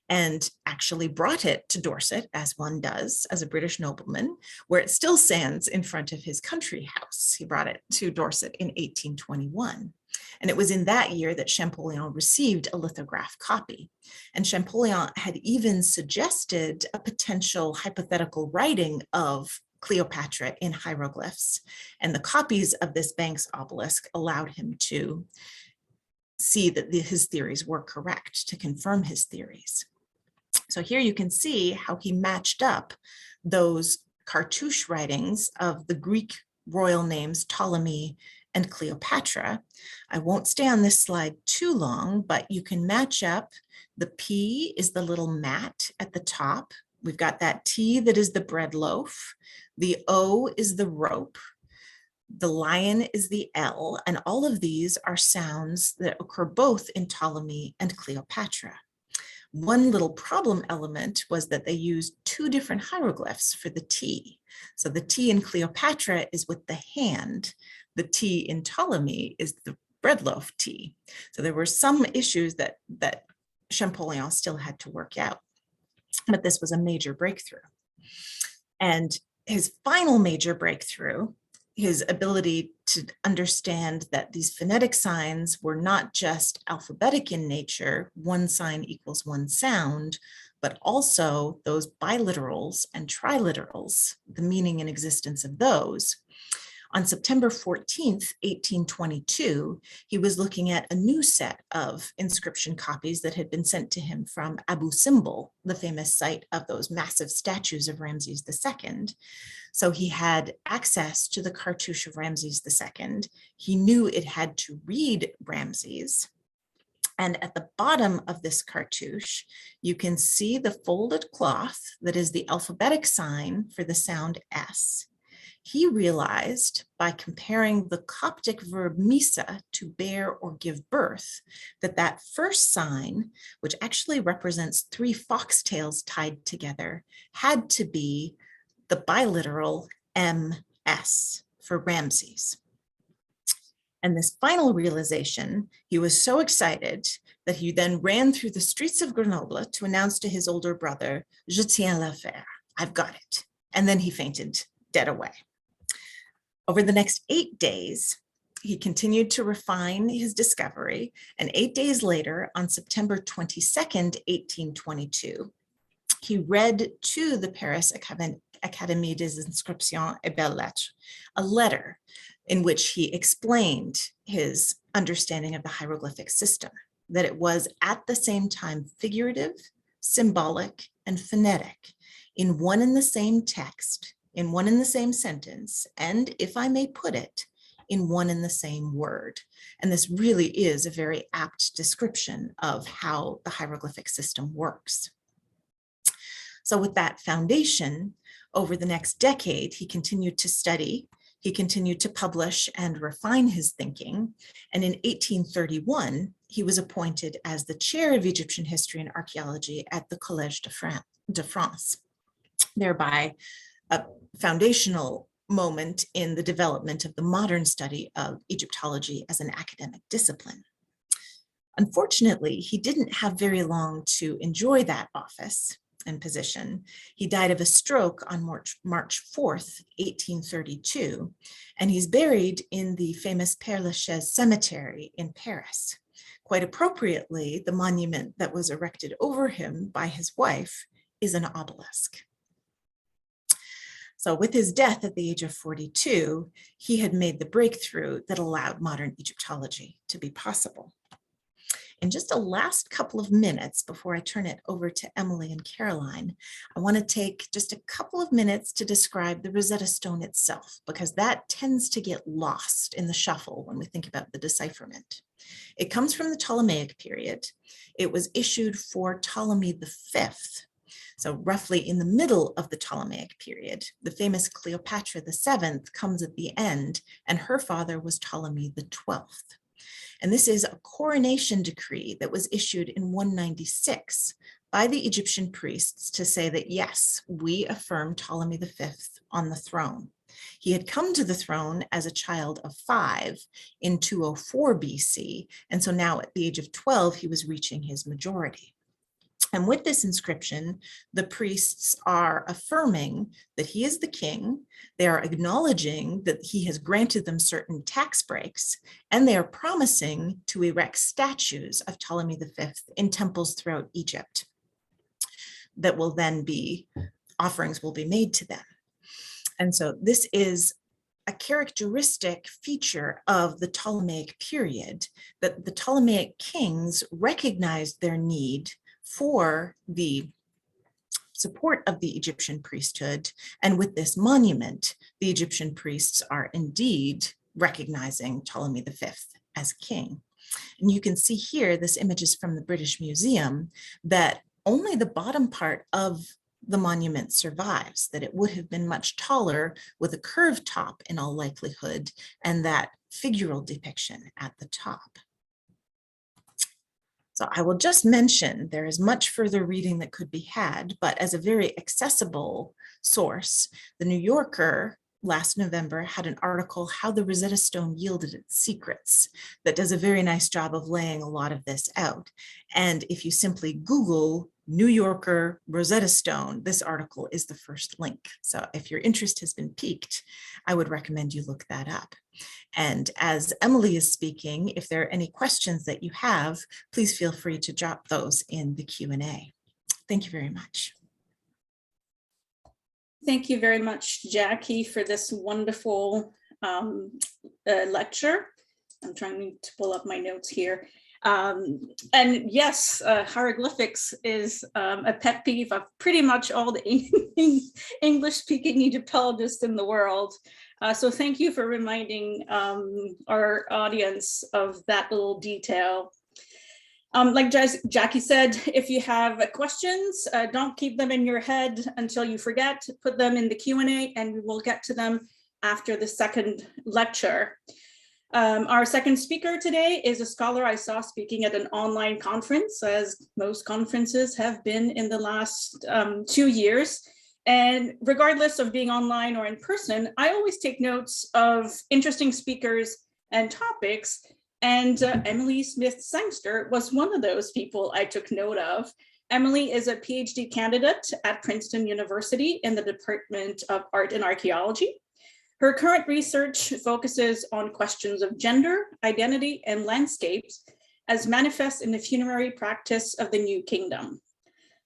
[SPEAKER 3] and actually brought it to Dorset, as one does as a British nobleman, where it still stands in front of his country house. He brought it to Dorset in 1821. And it was in that year that Champollion received a lithograph copy. And Champollion had even suggested a potential hypothetical writing of Cleopatra in hieroglyphs. And the copies of this Banks obelisk allowed him to see that his theories were correct, to confirm his theories. So here you can see how he matched up those Cartouche writings of the Greek royal names Ptolemy and Cleopatra. I won't stay on this slide too long, but you can match up. The P is the little mat at the top. We've got that T that is the bread loaf. The O is the rope. The lion is the L, and all of these are sounds that occur both in Ptolemy and Cleopatra. One little problem element was that they used two different hieroglyphs for the T. So the T in Cleopatra is with the hand. The T in Ptolemy is the bread loaf T. So there were some issues that Champollion still had to work out, but this was a major breakthrough. And his final major breakthrough, his ability to understand that these phonetic signs were not just alphabetic in nature, one sign equals one sound, but also those biliterals and triliterals, the meaning and existence of those. On September 14th, 1822, he was looking at a new set of inscription copies that had been sent to him from Abu Simbel, the famous site of those massive statues of Ramses II. So he had access to the cartouche of Ramses II. He knew it had to read Ramses. And at the bottom of this cartouche, you can see the folded cloth that is the alphabetic sign for the sound S. He realized by comparing the Coptic verb misa, to bear or give birth, that that first sign, which actually represents three foxtails tied together, had to be the biliteral MS for Ramses. And this final realization, he was so excited that he then ran through the streets of Grenoble to announce to his older brother, "Je tiens l'affaire, I've got it." And then he fainted dead away. Over the next 8 days, he continued to refine his discovery, and 8 days later, on September 22nd, 1822, he read to the Paris Académie des Inscriptions et Belles-Lettres a letter in which he explained his understanding of the hieroglyphic system, that it was at the same time figurative, symbolic, and phonetic, in one and the same text, in one and the same sentence, and, if I may put it, in one and the same word. And this really is a very apt description of how the hieroglyphic system works. So with that foundation, over the next decade, he continued to study, he continued to publish and refine his thinking. And in 1831, he was appointed as the chair of Egyptian history and archaeology at the Collège de France, thereby a foundational moment in the development of the modern study of Egyptology as an academic discipline. Unfortunately, he didn't have very long to enjoy that office and position. He died of a stroke on March 4th, 1832, and he's buried in the famous Père Lachaise cemetery in Paris. Quite appropriately, the monument that was erected over him by his wife is an obelisk. So with his death at the age of 42, he had made the breakthrough that allowed modern Egyptology to be possible. In just a last couple of minutes before I turn it over to Emily and Caroline, I want to take just a couple of minutes to describe the Rosetta Stone itself, because that tends to get lost in the shuffle when we think about the decipherment. It comes from the Ptolemaic period. It was issued for Ptolemy V. So roughly in the middle of the Ptolemaic period. The famous Cleopatra VII comes at the end, and her father was Ptolemy XII. And this is a coronation decree that was issued in 196 by the Egyptian priests to say that, yes, we affirm Ptolemy V on the throne. He had come to the throne as a child of 5 in 204 BC, and so now at the age of 12, he was reaching his majority. And with this inscription, the priests are affirming that he is the king, they are acknowledging that he has granted them certain tax breaks, and they are promising to erect statues of Ptolemy V in temples throughout Egypt that will then be, offerings will be made to them. And so this is a characteristic feature of the Ptolemaic period, that the Ptolemaic kings recognized their need for the support of the Egyptian priesthood. And with this monument, the Egyptian priests are indeed recognizing Ptolemy V as king. And you can see here, this image is from the British Museum, that only the bottom part of the monument survives, that it would have been much taller with a curved top in all likelihood, and that figural depiction at the top. So I will just mention there is much further reading that could be had, but as a very accessible source, the New Yorker last November had an article, How the Rosetta Stone Yielded Its Secrets, that does a very nice job of laying a lot of this out. And if you simply Google New Yorker Rosetta Stone, this article is the first link. So if your interest has been piqued, I would recommend you look that up. And as Emily is speaking, if there are any questions that you have, please feel free to drop those in the Q&A. Thank you very much.
[SPEAKER 2] Thank you very much, Jackie, for this wonderful lecture. I'm trying to pull up my notes here. And yes, hieroglyphics is a pet peeve of pretty much all the English-speaking Egyptologists in the world. So thank you for reminding our audience of that little detail. Like Jackie said, if you have questions, don't keep them in your head until you forget. Put them in the Q&A and we will get to them after the second lecture. Our second speaker today is a scholar I saw speaking at an online conference, as most conferences have been in the last 2 years. And regardless of being online or in person, I always take notes of interesting speakers and topics. And Emily Smith-Sangster was one of those people I took note of. Emily is a PhD candidate at Princeton University in the Department of Art and Archaeology. Her current research focuses on questions of gender, identity, and landscapes as manifest in the funerary practice of the New Kingdom.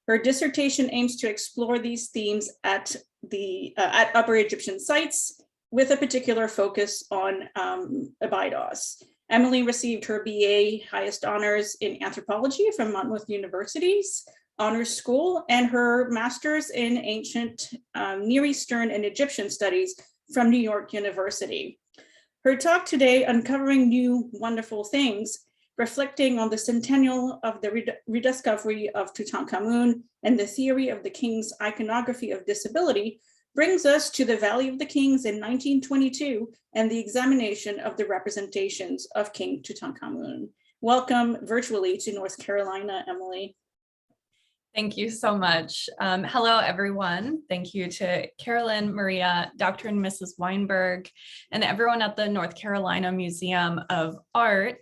[SPEAKER 2] Her dissertation aims to explore these themes at Upper Egyptian sites with a particular focus on Abydos. Emily received her BA highest honors in anthropology from Monmouth University's Honors School and her master's in ancient Near Eastern and Egyptian studies from New York University. Her talk today, Uncovering New Wonderful Things, reflecting on the centennial of the rediscovery of Tutankhamun and the theory of the king's iconography of disability, brings us to the Valley of the Kings in 1922 and the examination of the representations of King Tutankhamun. Welcome virtually to North Carolina, Emily.
[SPEAKER 4] Thank you so much. Hello, everyone. Thank you to Carolyn, Maria, Dr. and Mrs. Weinberg, and everyone at the North Carolina Museum of Art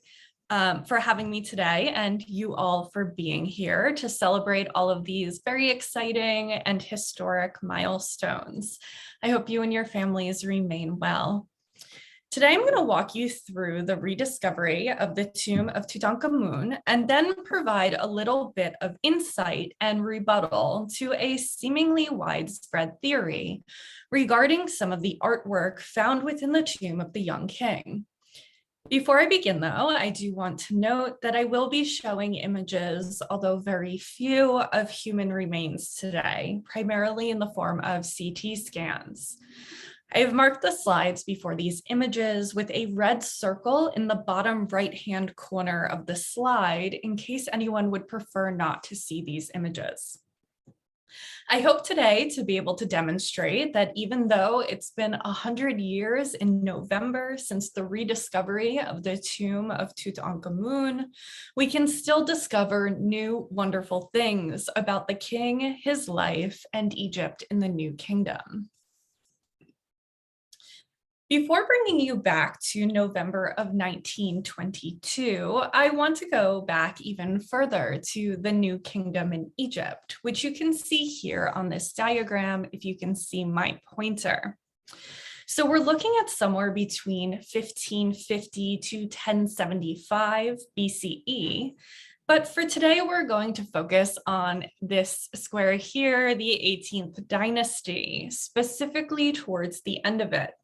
[SPEAKER 4] for having me today, and you all for being here to celebrate all of these very exciting and historic milestones. I hope you and your families remain well. Today, I'm going to walk you through the rediscovery of the tomb of Tutankhamun and then provide a little bit of insight and rebuttal to a seemingly widespread theory regarding some of the artwork found within the tomb of the young king. Before I begin, though, I do want to note that I will be showing images, although very few, of human remains today, primarily in the form of CT scans. I have marked the slides before these images with a red circle in the bottom right-hand corner of the slide in case anyone would prefer not to see these images. I hope today to be able to demonstrate that even though it's been 100 years in November since the rediscovery of the tomb of Tutankhamun, we can still discover new wonderful things about the king, his life, and Egypt in the New Kingdom. Before bringing you back to November of 1922, I want to go back even further to the New Kingdom in Egypt, which you can see here on this diagram if you can see my pointer. So we're looking at somewhere between 1550 to 1075 BCE. But for today, we're going to focus on this square here, the 18th dynasty, specifically towards the end of it.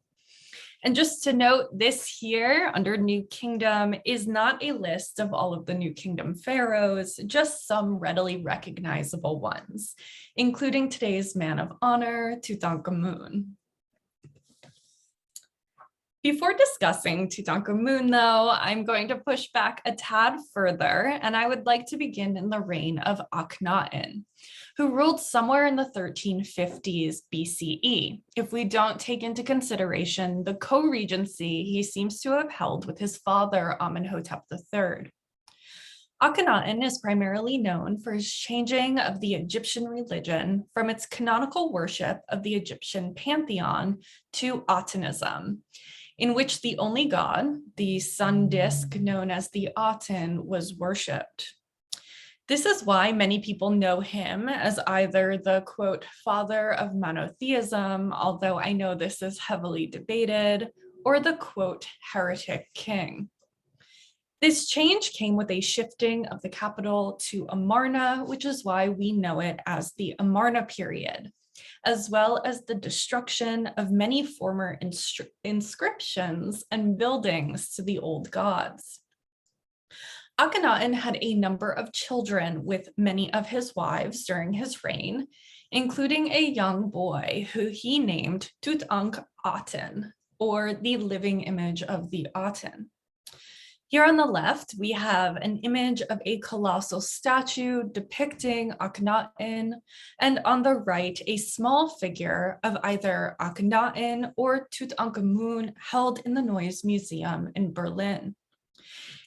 [SPEAKER 4] And just to note, this here under New Kingdom is not a list of all of the New Kingdom pharaohs, just some readily recognizable ones, including today's man of honor, Tutankhamun. Before discussing Tutankhamun, though, I'm going to push back a tad further, and I would like to begin in the reign of Akhenaten, who ruled somewhere in the 1350s BCE, if we don't take into consideration the co-regency he seems to have held with his father, Amenhotep III. Akhenaten is primarily known for his changing of the Egyptian religion from its canonical worship of the Egyptian pantheon to Atenism, in which the only god, the sun disk known as the Aten, was worshipped. This is why many people know him as either the, quote, father of monotheism, although I know this is heavily debated, or the, quote, heretic king. This change came with a shifting of the capital to Amarna, which is why we know it as the Amarna period, as well as the destruction of many former inscriptions and buildings to the old gods. Akhenaten had a number of children with many of his wives during his reign, including a young boy who he named Tutankhamun, or the living image of the Aten. Here on the left, we have an image of a colossal statue depicting Akhenaten, and on the right, a small figure of either Akhenaten or Tutankhamun held in the Neues Museum in Berlin.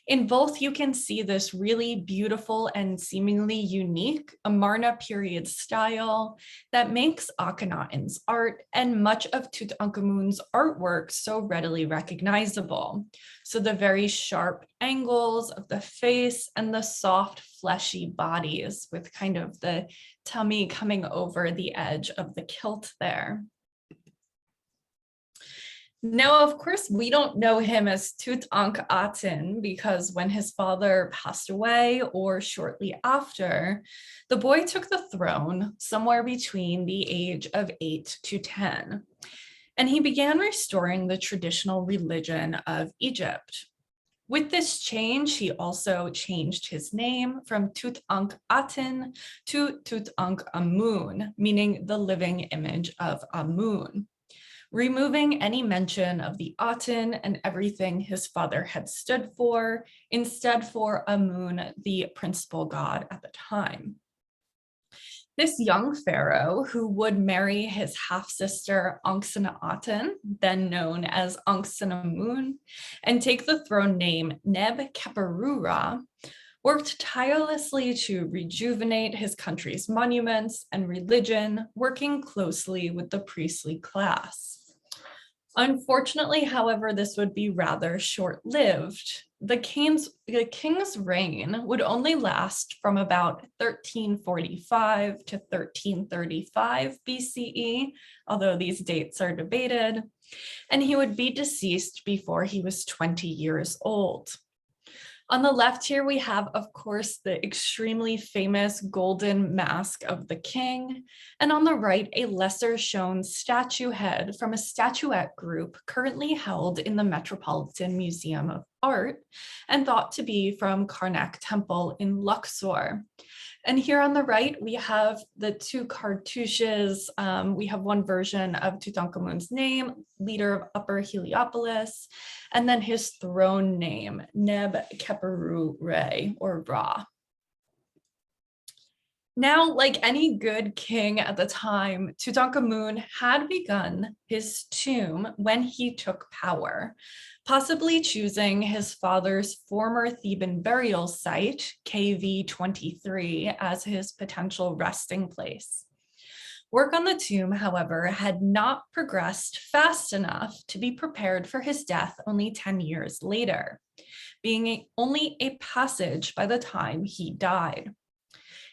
[SPEAKER 4] In both, you can see this really beautiful and seemingly unique Amarna period style that makes Akhenaten's art and much of Tutankhamun's artwork so readily recognizable. So the very sharp angles of the face and the soft fleshy bodies with kind of the tummy coming over the edge of the kilt there. Now, of course, we don't know him as Tutankhaten because when his father passed away or shortly after, the boy took the throne somewhere between the age of 8 to 10, and he began restoring the traditional religion of Egypt. With this change, he also changed his name from Tutankhaten to Tutankhamun, meaning the living image of Amun, removing any mention of the Aten and everything his father had stood for, instead for Amun, the principal god at the time. This young pharaoh, who would marry his half-sister Akhenaten, then known as Akhenaten, and take the throne name Neb-Keperura, worked tirelessly to rejuvenate his country's monuments and religion, working closely with the priestly class. Unfortunately, however, this would be rather short-lived. The king's reign would only last from about 1345 to 1335 BCE, although these dates are debated, and he would be deceased before he was 20 years old. On the left here, we have, of course, the extremely famous golden mask of the king, and on the right, a lesser shown statue head from a statuette group currently held in the Metropolitan Museum of Art and thought to be from Karnak Temple in Luxor. And here on the right, we have the two cartouches. We have one version of Tutankhamun's name, leader of Upper Heliopolis, and then his throne name, Neb-Keperure, or Ra. Now, like any good king at the time, Tutankhamun had begun his tomb when he took power, possibly choosing his father's former Theban burial site, KV-23, as his potential resting place. Work on the tomb, however, had not progressed fast enough to be prepared for his death only 10 years later, being only a passage by the time he died.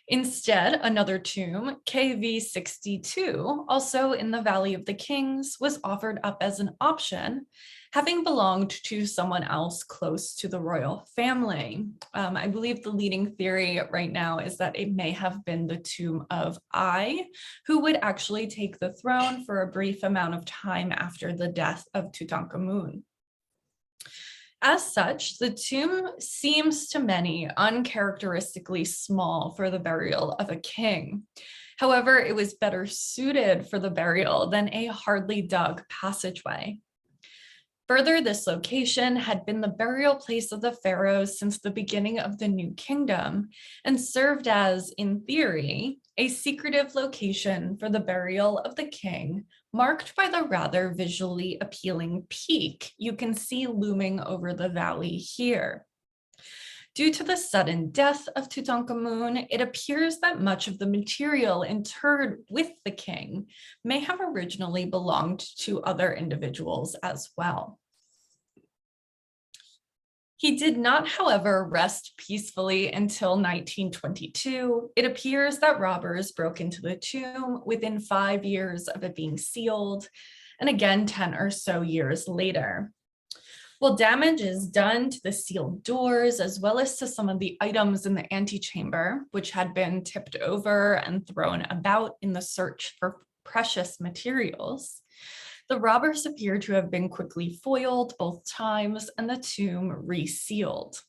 [SPEAKER 4] Instead, another tomb, KV-62, also in the Valley of the Kings, was offered up as an option, having belonged to someone else close to the royal family. I believe the leading theory right now is that it may have been the tomb of Ai, who would actually take the throne for a brief amount of time after the death of Tutankhamun. As such, the tomb seems to many uncharacteristically small for the burial of a king. However, it was better suited for the burial than a hardly dug passageway. Further, this location had been the burial place of the pharaohs since the beginning of the New Kingdom and served as, in theory, a secretive location for the burial of the king, marked by the rather visually appealing peak you can see looming over the valley here. Due to the sudden death of Tutankhamun, it appears that much of the material interred with the king may have originally belonged to other individuals as well. He did not, however, rest peacefully until 1922. It appears that robbers broke into the tomb within 5 years of it being sealed, and again 10 or so years later. While damage is done to the sealed doors, as well as to some of the items in the antechamber, which had been tipped over and thrown about in the search for precious materials, the robbers appear to have been quickly foiled both times and the tomb resealed.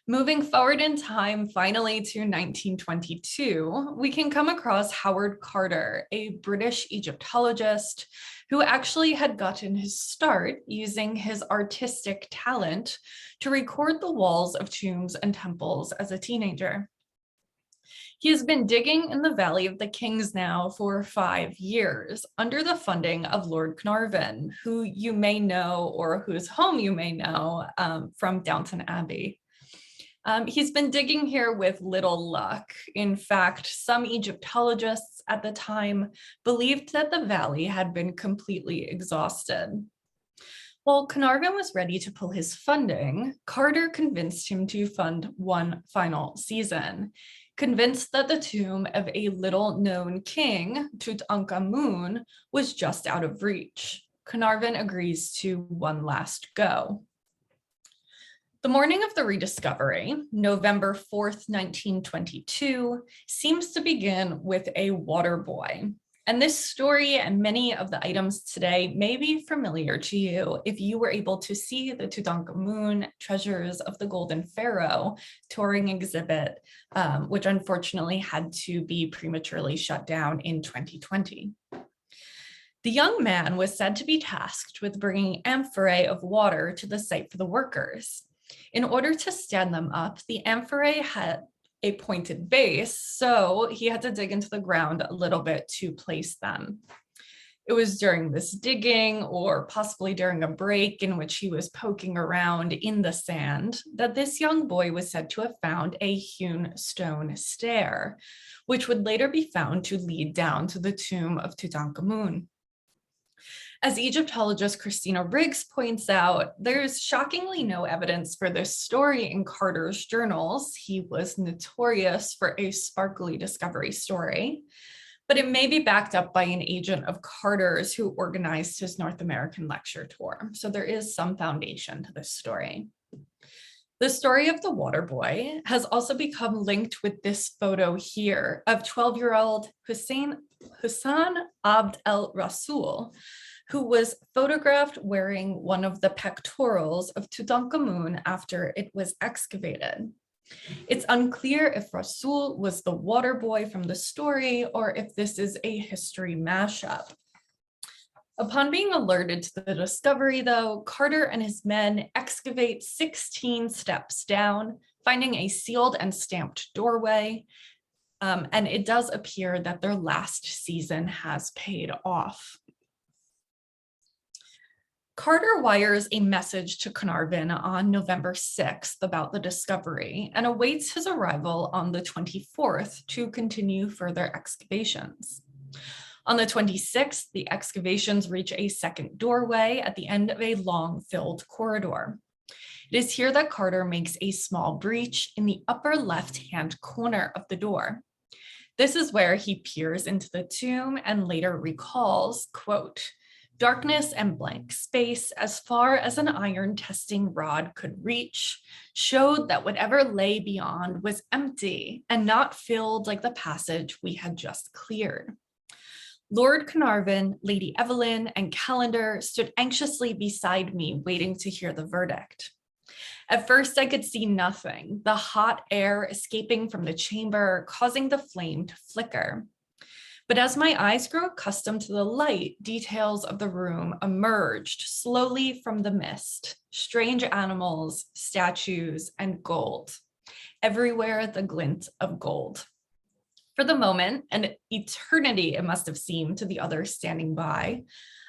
[SPEAKER 4] Moving forward in time, finally to 1922, we can come across Howard Carter, a British Egyptologist who actually had gotten his start using his artistic talent to record the walls of tombs and temples as a teenager. He has been digging in the Valley of the Kings now for 5 years under the funding of Lord Carnarvon, who you may know or whose home you may know from Downton Abbey. He's been digging here with little luck. In fact, some Egyptologists at the time believed that the valley had been completely exhausted. While Carnarvon was ready to pull his funding, Carter convinced him to fund one final season, convinced that the tomb of a little-known king, Tutankhamun, was just out of reach. Carnarvon agrees to one last go. The morning of the rediscovery, November 4th, 1922, seems to begin with a water boy. And this story and many of the items today may be familiar to you if you were able to see the Tutankhamun Treasures of the Golden Pharaoh touring exhibit, which unfortunately had to be prematurely shut down in 2020. The young man was said to be tasked with bringing amphorae of water to the site for the workers. In order to stand them up, the amphorae had a pointed base, so he had to dig into the ground a little bit to place them. It was during this digging, or possibly during a break in which he was poking around in the sand, that this young boy was said to have found a hewn stone stair, which would later be found to lead down to the tomb of Tutankhamun. As Egyptologist Christina Riggs points out, there's shockingly no evidence for this story in Carter's journals. He was notorious for a sparkly discovery story, but it may be backed up by an agent of Carter's who organized his North American lecture tour. So there is some foundation to this story. The story of the water boy has also become linked with this photo here of 12-year-old Hassan Abd el-Rasul, who was photographed wearing one of the pectorals of Tutankhamun after it was excavated. It's unclear if Rasul was the water boy from the story or if this is a history mashup. Upon being alerted to the discovery, though, Carter and his men excavate 16 steps down, finding a sealed and stamped doorway, and it does appear that their last season has paid off. Carter wires a message to Carnarvon on November 6th about the discovery and awaits his arrival on the 24th to continue further excavations. On the 26th, the excavations reach a second doorway at the end of a long filled corridor. It is here that Carter makes a small breach in the upper left-hand corner of the door. This is where he peers into the tomb and later recalls, quote, "Darkness and blank space, as far as an iron testing rod could reach, showed that whatever lay beyond was empty and not filled like the passage we had just cleared. Lord Carnarvon, Lady Evelyn, and Calendar stood anxiously beside me, waiting to hear the verdict. At first, I could see nothing, the hot air escaping from the chamber, causing the flame to flicker. But as my eyes grew accustomed to the light, details of the room emerged slowly from the mist. Strange animals, statues, and gold. Everywhere the glint of gold." For the moment, an eternity it must have seemed to the others standing by,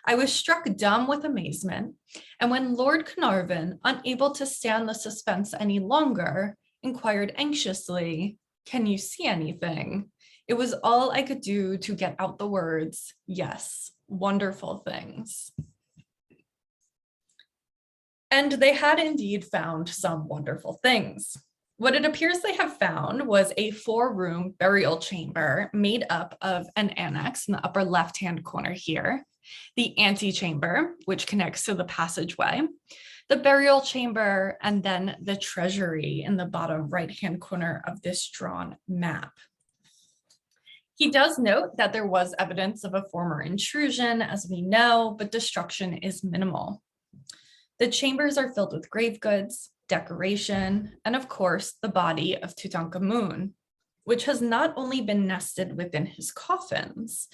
[SPEAKER 4] I was struck dumb with amazement, and when Lord Carnarvon, unable to stand the suspense any longer, inquired anxiously, "Can you see anything?" It was all I could do to get out the words, "Yes, wonderful things." And they had indeed found some wonderful things. What it appears they have found was a 4-room burial chamber made up of an annex in the upper left-hand corner here, the antechamber, which connects to the passageway, the burial chamber, and then the treasury in the bottom right-hand corner of this drawn map. He does note that there was evidence of a former intrusion, as we know, but destruction is minimal. The chambers are filled with grave goods, decoration, and of course, the body of Tutankhamun, which has not only been nested within his coffins,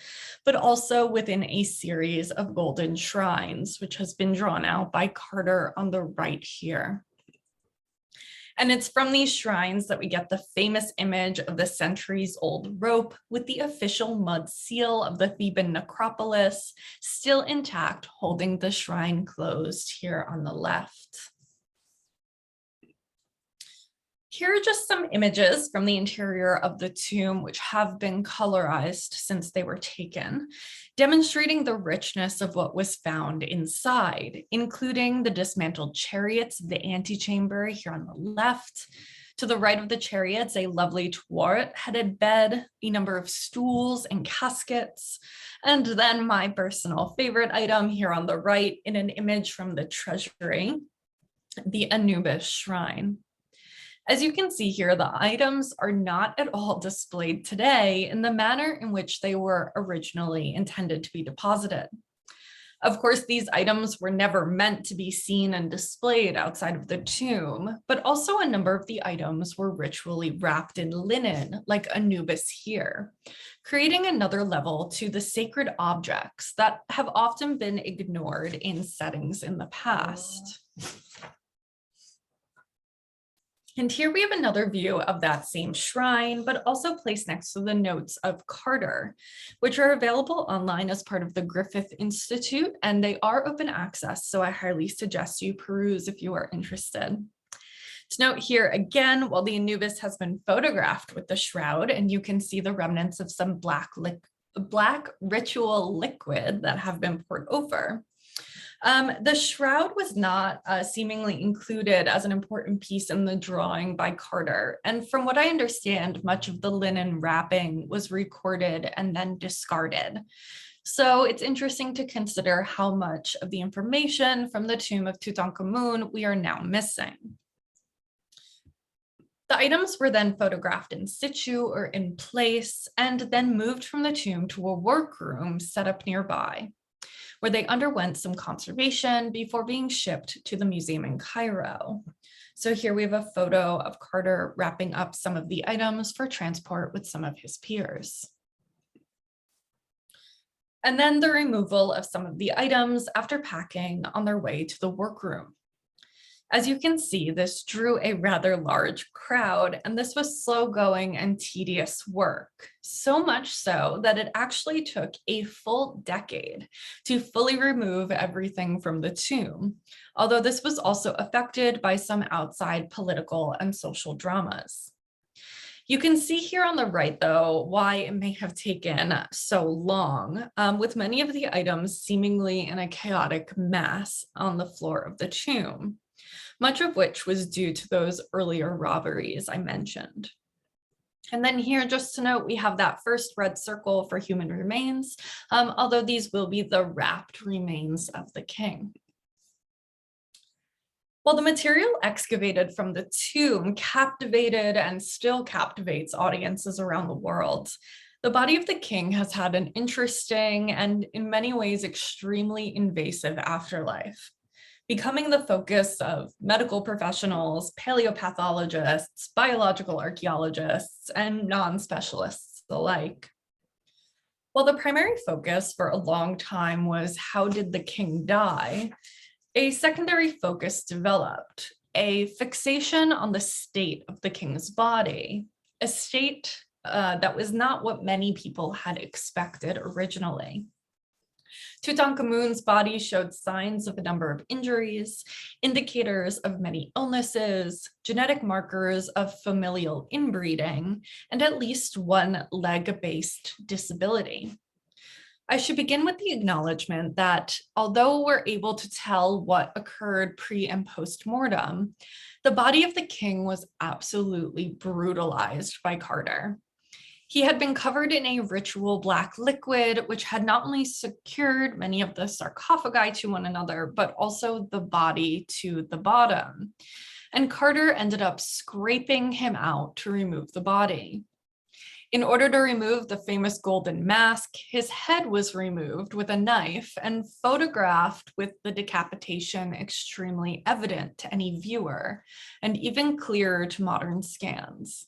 [SPEAKER 4] but also within a series of golden shrines, which has been drawn out by Carter on the right here. And it's from these shrines that we get the famous image of the centuries-old rope with the official mud seal of the Theban necropolis still intact, holding the shrine closed here on the left. Here are just some images from the interior of the tomb, which have been colorized since they were taken, demonstrating the richness of what was found inside, including the dismantled chariots of the antechamber here on the left. To the right of the chariots, a lovely turret-headed bed, a number of stools and caskets, and then my personal favorite item here on the right in an image from the treasury, the Anubis Shrine. As you can see here, the items are not at all displayed today in the manner in which they were originally intended to be deposited. Of course, these items were never meant to be seen and displayed outside of the tomb, but also a number of the items were ritually wrapped in linen, like Anubis here, creating another level to the sacred objects that have often been ignored in settings in the past. And here we have another view of that same shrine, but also placed next to the notes of Carter, which are available online as part of the Griffith Institute, and they are open access, so I highly suggest you peruse if you are interested. To note here again, while the Anubis has been photographed with the shroud, and you can see the remnants of some black ritual liquid that have been poured over. The shroud was not seemingly included as an important piece in the drawing by Carter. And from what I understand, much of the linen wrapping was recorded and then discarded. So it's interesting to consider how much of the information from the tomb of Tutankhamun we are now missing. The items were then photographed in situ or in place and then moved from the tomb to a workroom set up nearby, where they underwent some conservation before being shipped to the museum in Cairo. So here we have a photo of Carter wrapping up some of the items for transport with some of his peers. And then the removal of some of the items after packing on their way to the workroom. As you can see, this drew a rather large crowd, and this was slow-going and tedious work, so much so that it actually took a full decade to fully remove everything from the tomb, although this was also affected by some outside political and social dramas. You can see here on the right, though, why it may have taken so long, with many of the items seemingly in a chaotic mass on the floor of the tomb, much of which was due to those earlier robberies I mentioned. And then here, just to note, we have that first red circle for human remains, although these will be the wrapped remains of the king. While the material excavated from the tomb captivated and still captivates audiences around the world, the body of the king has had an interesting and in many ways extremely invasive afterlife, becoming the focus of medical professionals, paleopathologists, biological archaeologists, and non-specialists alike. While the primary focus for a long time was how did the king die, a secondary focus developed, a fixation on the state of the king's body, a state that was not what many people had expected originally. Tutankhamun's body showed signs of a number of injuries, indicators of many illnesses, genetic markers of familial inbreeding, and at least one leg-based disability. I should begin with the acknowledgement that although we're able to tell what occurred pre and post-mortem, the body of the king was absolutely brutalized by Carter. He had been covered in a ritual black liquid, which had not only secured many of the sarcophagi to one another, but also the body to the bottom. And Carter ended up scraping him out to remove the body. In order to remove the famous golden mask, his head was removed with a knife and photographed with the decapitation extremely evident to any viewer, and even clearer to modern scans.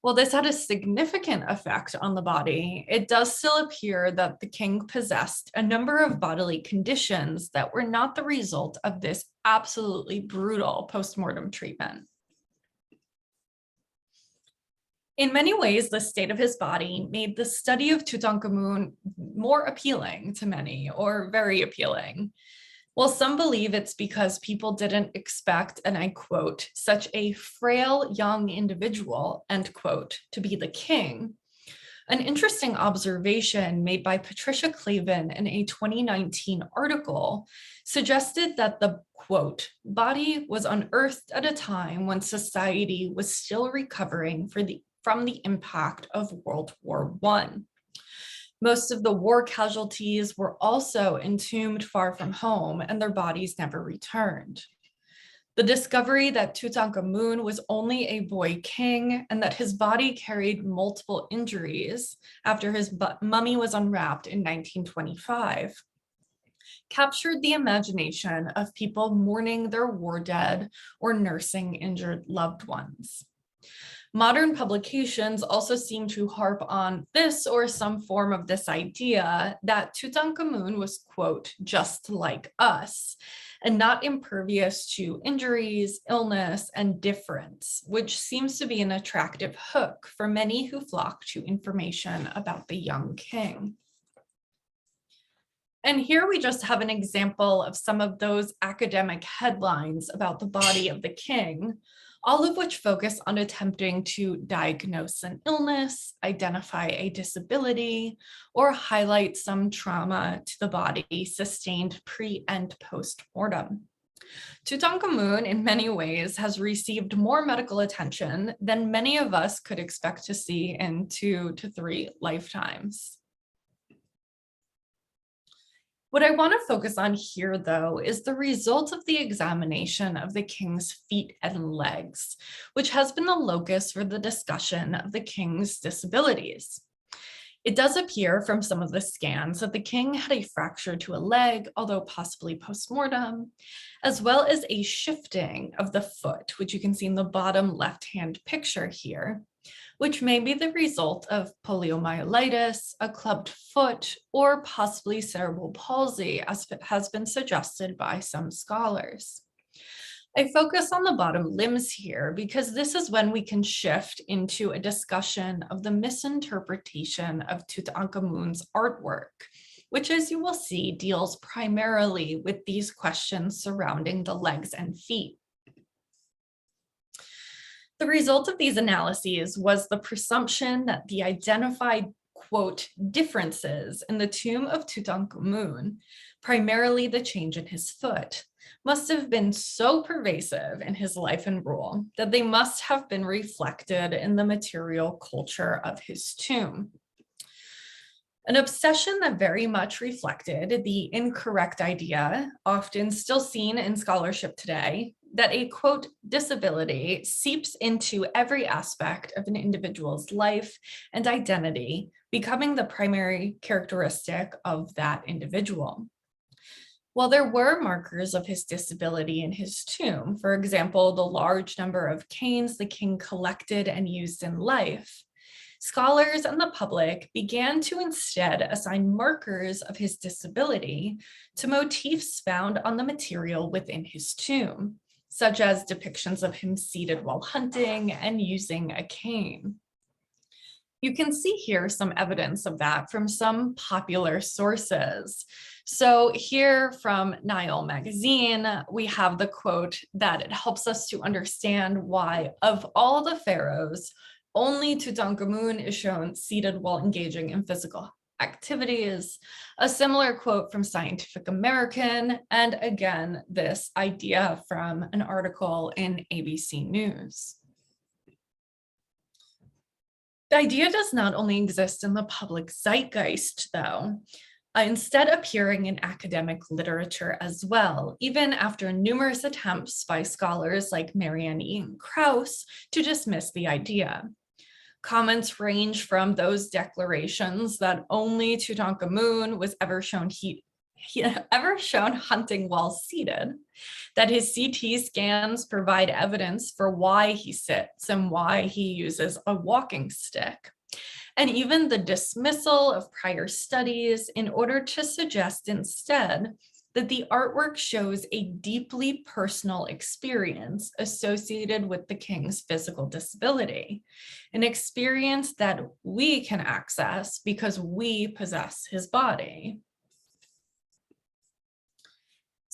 [SPEAKER 4] While this had a significant effect on the body, it does still appear that the king possessed a number of bodily conditions that were not the result of this absolutely brutal postmortem treatment. In many ways, the state of his body made the study of Tutankhamun more appealing to many, or very appealing. While some believe it's because people didn't expect, and I quote, such a frail young individual, end quote, to be the king, an interesting observation made by Patricia Clavin in a 2019 article suggested that the, quote, body was unearthed at a time when society was still recovering from the impact of World War I. Most of the war casualties were also entombed far from home, and their bodies never returned. The discovery that Tutankhamun was only a boy king and that his body carried multiple injuries after his mummy was unwrapped in 1925 captured the imagination of people mourning their war dead or nursing injured loved ones. Modern publications also seem to harp on this or some form of this idea that Tutankhamun was, quote, just like us, and not impervious to injuries, illness, and difference, which seems to be an attractive hook for many who flock to information about the young king. And here we just have an example of some of those academic headlines about the body of the king, all of which focus on attempting to diagnose an illness, identify a disability, or highlight some trauma to the body sustained pre and post-mortem. Tutankhamun, in many ways, has received more medical attention than many of us could expect to see in 2 to 3 lifetimes. What I want to focus on here, though, is the result of the examination of the king's feet and legs, which has been the locus for the discussion of the king's disabilities. It does appear from some of the scans that the king had a fracture to a leg, although possibly post-mortem, as well as a shifting of the foot, which you can see in the bottom left-hand picture here, which may be the result of poliomyelitis, a clubbed foot, or possibly cerebral palsy, as has been suggested by some scholars. I focus on the bottom limbs here because this is when we can shift into a discussion of the misinterpretation of Tutankhamun's artwork, which, as you will see, deals primarily with these questions surrounding the legs and feet. The result of these analyses was the presumption that the identified, quote, differences in the tomb of Tutankhamun, primarily the change in his foot, must have been so pervasive in his life and rule that they must have been reflected in the material culture of his tomb. An obsession that very much reflected the incorrect idea, often still seen in scholarship today, that a, quote, disability seeps into every aspect of an individual's life and identity, becoming the primary characteristic of that individual. While there were markers of his disability in his tomb, for example, the large number of canes the king collected and used in life, scholars and the public began to instead assign markers of his disability to motifs found on the material within his tomb, such as depictions of him seated while hunting and using a cane. You can see here some evidence of that from some popular sources. So here from Nile magazine, we have the quote that it helps us to understand why of all the pharaohs, only Tutankhamun is shown seated while engaging in physical activities. A similar quote from Scientific American, and again, this idea from an article in ABC News. The idea does not only exist in the public zeitgeist, though, instead appearing in academic literature as well, even after numerous attempts by scholars like Marianne Ian Krauss to dismiss the idea. Comments range from those declarations that only Tutankhamun was ever shown hunting while seated, that his CT scans provide evidence for why he sits and why he uses a walking stick, and even the dismissal of prior studies in order to suggest instead that the artwork shows a deeply personal experience associated with the king's physical disability, an experience that we can access because we possess his body.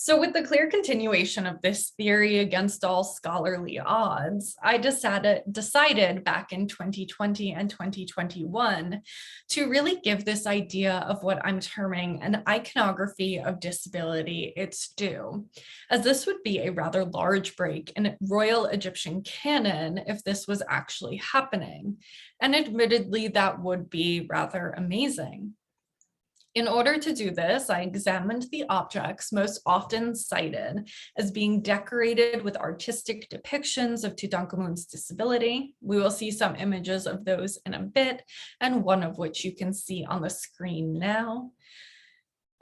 [SPEAKER 4] So with the clear continuation of this theory against all scholarly odds, I decided back in 2020 and 2021 to really give this idea of what I'm terming an iconography of disability its due, as this would be a rather large break in Royal Egyptian canon if this was actually happening. And admittedly, that would be rather amazing. In order to do this, I examined the objects most often cited as being decorated with artistic depictions of Tutankhamun's disability. We will see some images of those in a bit, and one of which you can see on the screen now.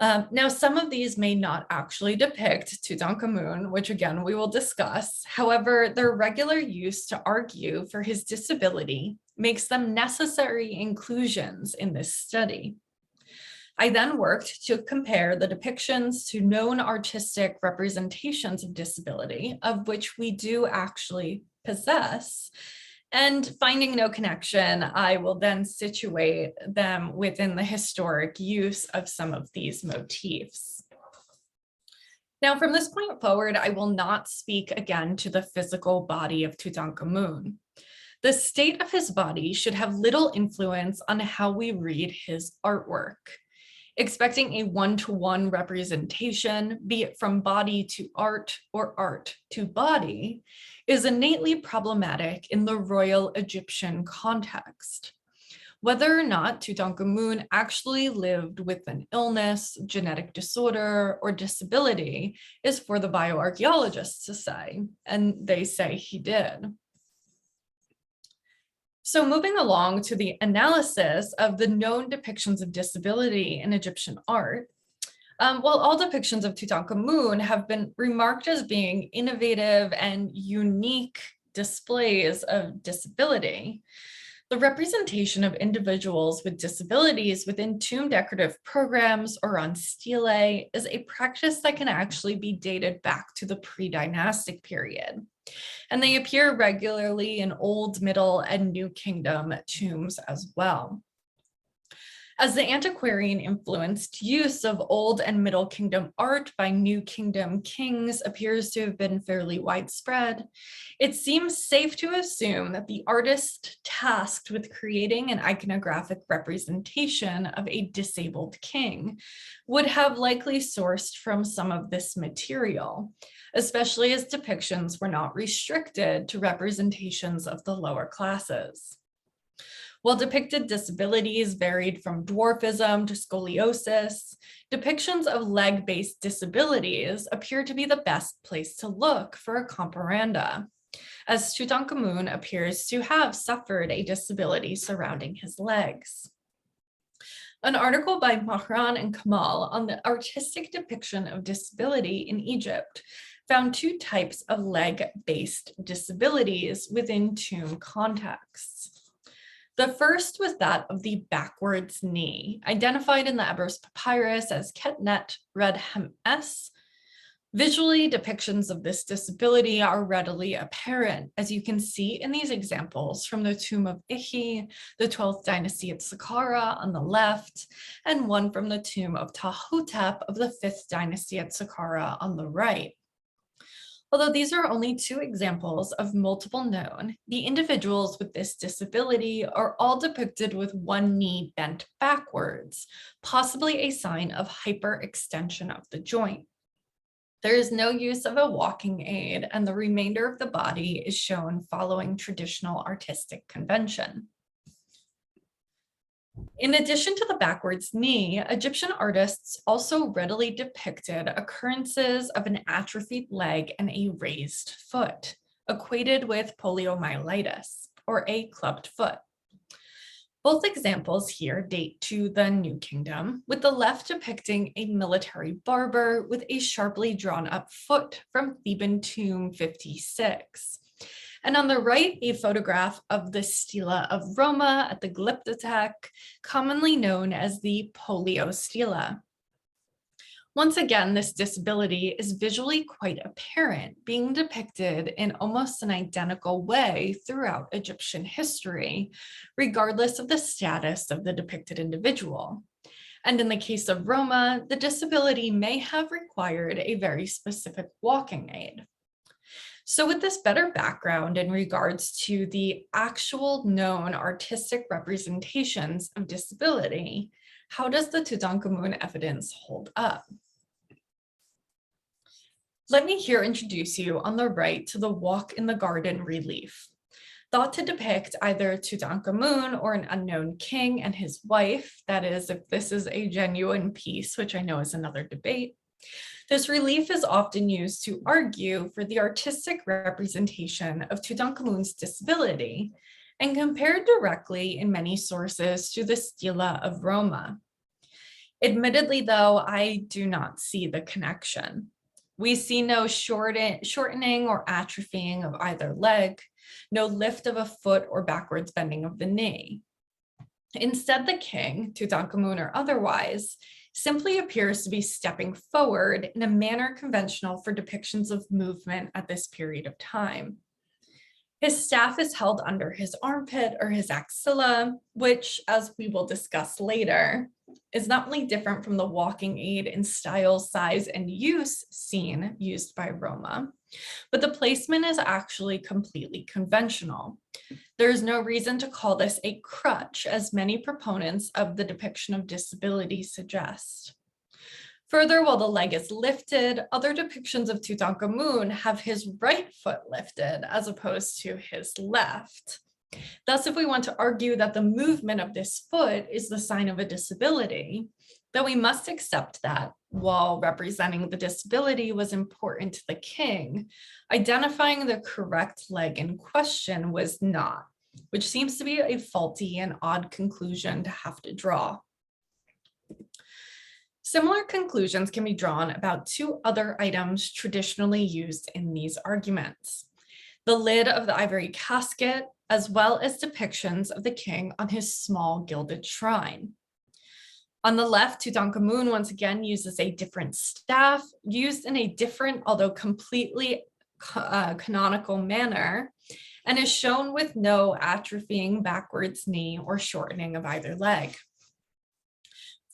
[SPEAKER 4] Now, some of these may not actually depict Tutankhamun, which again, we will discuss. However, their regular use to argue for his disability makes them necessary inclusions in this study. I then worked to compare the depictions to known artistic representations of disability, of which we do actually possess. And finding no connection, I will then situate them within the historic use of some of these motifs. Now, from this point forward, I will not speak again to the physical body of Tutankhamun. The state of his body should have little influence on how we read his artwork. Expecting a one-to-one representation, be it from body to art or art to body, is innately problematic in the royal Egyptian context. Whether or not Tutankhamun actually lived with an illness, genetic disorder, or disability is for the bioarchaeologists to say, and they say he did. So moving along to the analysis of the known depictions of disability in Egyptian art, while all depictions of Tutankhamun have been remarked as being innovative and unique displays of disability, the representation of individuals with disabilities within tomb decorative programs or on stelae is a practice that can actually be dated back to the pre-dynastic period. And they appear regularly in Old, Middle, and New Kingdom tombs as well. As the antiquarian influenced use of Old and Middle Kingdom art by New Kingdom kings appears to have been fairly widespread, it seems safe to assume that the artist tasked with creating an iconographic representation of a disabled king would have likely sourced from some of this material, especially as depictions were not restricted to representations of the lower classes. While depicted disabilities varied from dwarfism to scoliosis, depictions of leg-based disabilities appear to be the best place to look for a comparanda, as Tutankhamun appears to have suffered a disability surrounding his legs. An article by Mahran and Kamal on the artistic depiction of disability in Egypt found two types of leg-based disabilities within tomb contexts. The first was that of the backwards knee, identified in the Ebers Papyrus as Ketnet Redhem S, Visually, depictions of this disability are readily apparent, as you can see in these examples from the tomb of Ichi, the 12th dynasty at Saqqara on the left, and one from the tomb of Ptahhotep of the 5th dynasty at Saqqara on the right. Although these are only 2 examples of multiple known, the individuals with this disability are all depicted with one knee bent backwards, possibly a sign of hyperextension of the joint. There is no use of a walking aid, and the remainder of the body is shown following traditional artistic convention. In addition to the backwards knee, Egyptian artists also readily depicted occurrences of an atrophied leg and a raised foot, equated with poliomyelitis, or a clubbed foot. Both examples here date to the New Kingdom, with the left depicting a military barber with a sharply drawn up foot from Theban tomb 56. And on the right, a photograph of the Stila of Roma at the Glyptothek, commonly known as the Polio Stila. Once again, this disability is visually quite apparent, being depicted in almost an identical way throughout Egyptian history, regardless of the status of the depicted individual. And in the case of Roma, the disability may have required a very specific walking aid. So with this better background in regards to the actual known artistic representations of disability, how does the Tutankhamun evidence hold up? Let me here introduce you on the right to the Walk in the Garden relief, thought to depict either Tutankhamun or an unknown king and his wife. That is, if this is a genuine piece, which I know is another debate. This relief is often used to argue for the artistic representation of Tutankhamun's disability and compared directly in many sources to the Stela of Roma. Admittedly, though, I do not see the connection. We see no shortening or atrophying of either leg, no lift of a foot or backwards bending of the knee. Instead, the king, Tutankhamun or otherwise, simply appears to be stepping forward in a manner conventional for depictions of movement at this period of time. His staff is held under his armpit or his axilla, which, as we will discuss later, is not only different from the walking aid in style, size, and use seen used by Roma, but the placement is actually completely conventional. There is no reason to call this a crutch, as many proponents of the depiction of disability suggest. Further, while the leg is lifted, other depictions of Tutankhamun have his right foot lifted as opposed to his left. Thus, if we want to argue that the movement of this foot is the sign of a disability, then we must accept that while representing the disability was important to the king, identifying the correct leg in question was not, which seems to be a faulty and odd conclusion to have to draw. Similar conclusions can be drawn about 2 other items traditionally used in these arguments: the lid of the ivory casket, as well as depictions of the king on his small gilded shrine. On the left, Tutankhamun once again uses a different staff, used in a different, although completely canonical manner, and is shown with no atrophying backwards knee or shortening of either leg.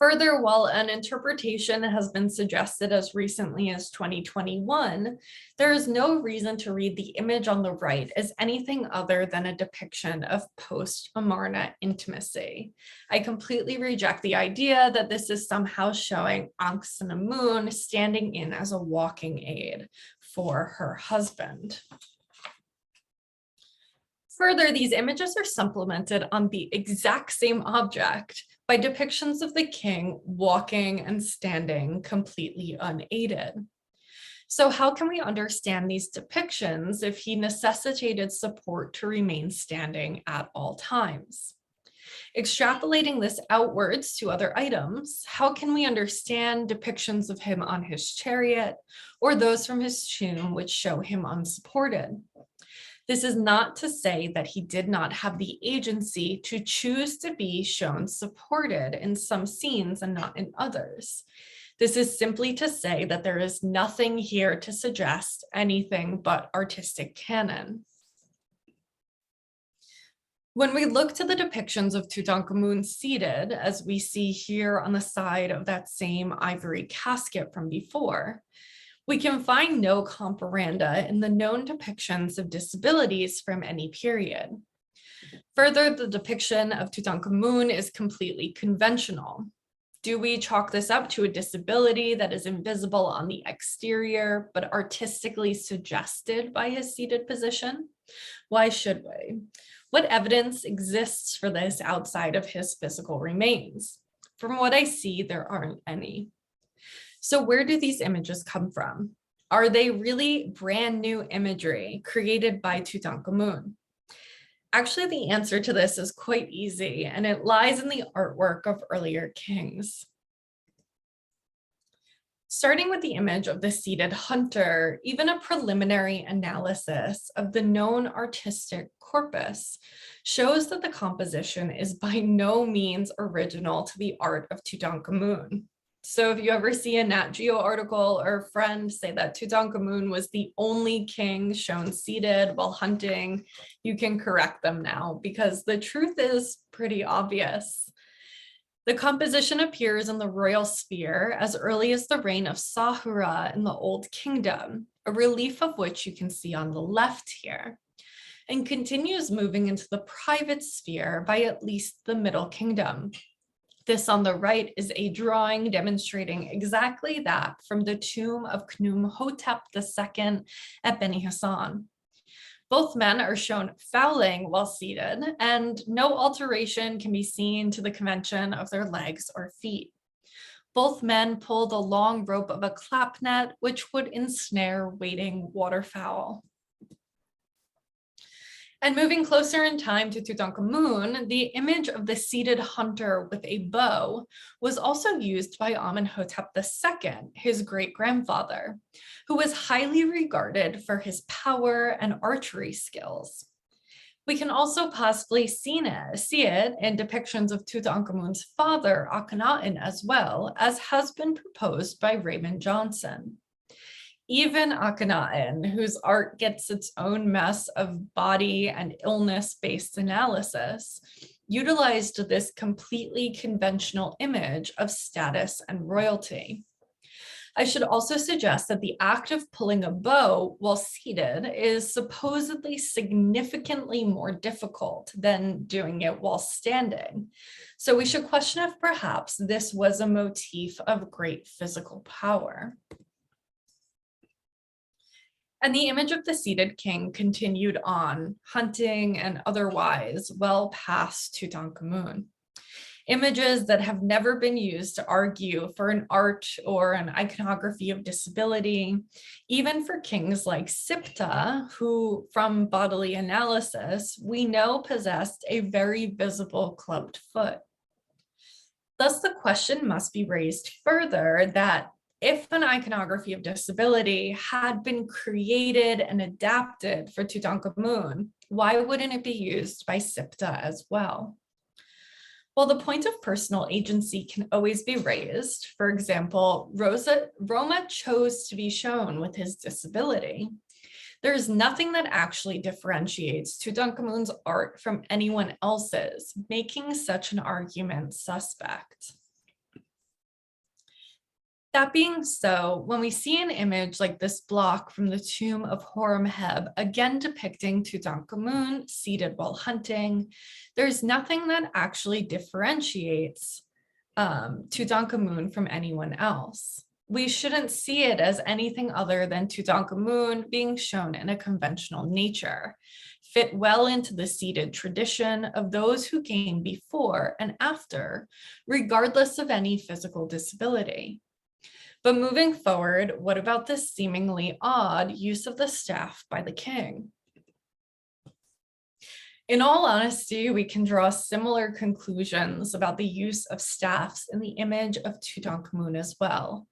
[SPEAKER 4] Further, while an interpretation has been suggested as recently as 2021, there is no reason to read the image on the right as anything other than a depiction of post-Amarna intimacy. I completely reject the idea that this is somehow showing Akhenaten standing in as a walking aid for her husband. Further, these images are supplemented on the exact same object by depictions of the king walking and standing completely unaided. So how can we understand these depictions if he necessitated support to remain standing at all times? Extrapolating this outwards to other items, how can we understand depictions of him on his chariot or those from his tomb which show him unsupported? This is not to say that he did not have the agency to choose to be shown supported in some scenes and not in others. This is simply to say that there is nothing here to suggest anything but artistic canon. When we look to the depictions of Tutankhamun seated, as we see here on the side of that same ivory casket from before, we can find no comparanda in the known depictions of disabilities from any period. Further, the depiction of Tutankhamun is completely conventional. Do we chalk this up to a disability that is invisible on the exterior, but artistically suggested by his seated position? Why should we? What evidence exists for this outside of his physical remains? From what I see, there aren't any. So where do these images come from? Are they really brand new imagery created by Tutankhamun? Actually, the answer to this is quite easy, and it lies in the artwork of earlier kings. Starting with the image of the seated hunter, even a preliminary analysis of the known artistic corpus shows that the composition is by no means original to the art of Tutankhamun. So if you ever see a Nat Geo article or a friend say that Tutankhamun was the only king shown seated while hunting, you can correct them now because the truth is pretty obvious. The composition appears in the royal sphere as early as the reign of Sahura in the Old Kingdom, a relief of which you can see on the left here, and continues moving into the private sphere by at least the Middle Kingdom. This on the right is a drawing demonstrating exactly that from the tomb of Khnumhotep II at Beni Hassan. Both men are shown fouling while seated, and no alteration can be seen to the convention of their legs or feet. Both men pull the long rope of a clap net, which would ensnare waiting waterfowl. And moving closer in time to Tutankhamun, the image of the seated hunter with a bow was also used by Amenhotep II, his great-grandfather, who was highly regarded for his power and archery skills. We can also possibly see it in depictions of Tutankhamun's father, Akhenaten, as well, as has been proposed by Raymond Johnson. Even Akhenaten, whose art gets its own mess of body and illness-based analysis, utilized this completely conventional image of status and royalty. I should also suggest that the act of pulling a bow while seated is supposedly significantly more difficult than doing it while standing. So we should question if perhaps this was a motif of great physical power. And the image of the seated king continued on, hunting and otherwise, well past Tutankhamun. Images that have never been used to argue for an art or an iconography of disability, even for kings like Siptah, who from bodily analysis, we know possessed a very visible clubbed foot. Thus, the question must be raised further that if an iconography of disability had been created and adapted for Tutankhamun, why wouldn't it be used by Siptah as well? While the point of personal agency can always be raised, for example, Roma chose to be shown with his disability, there is nothing that actually differentiates Tutankhamun's art from anyone else's, making such an argument suspect. That being so, when we see an image like this block from the tomb of Horemheb, again depicting Tutankhamun seated while hunting, there's nothing that actually differentiates Tutankhamun from anyone else. We shouldn't see it as anything other than Tutankhamun being shown in a conventional nature, fit well into the seated tradition of those who came before and after, regardless of any physical disability. But moving forward, what about this seemingly odd use of the staff by the king? In all honesty, we can draw similar conclusions about the use of staffs in the image of Tutankhamun as well.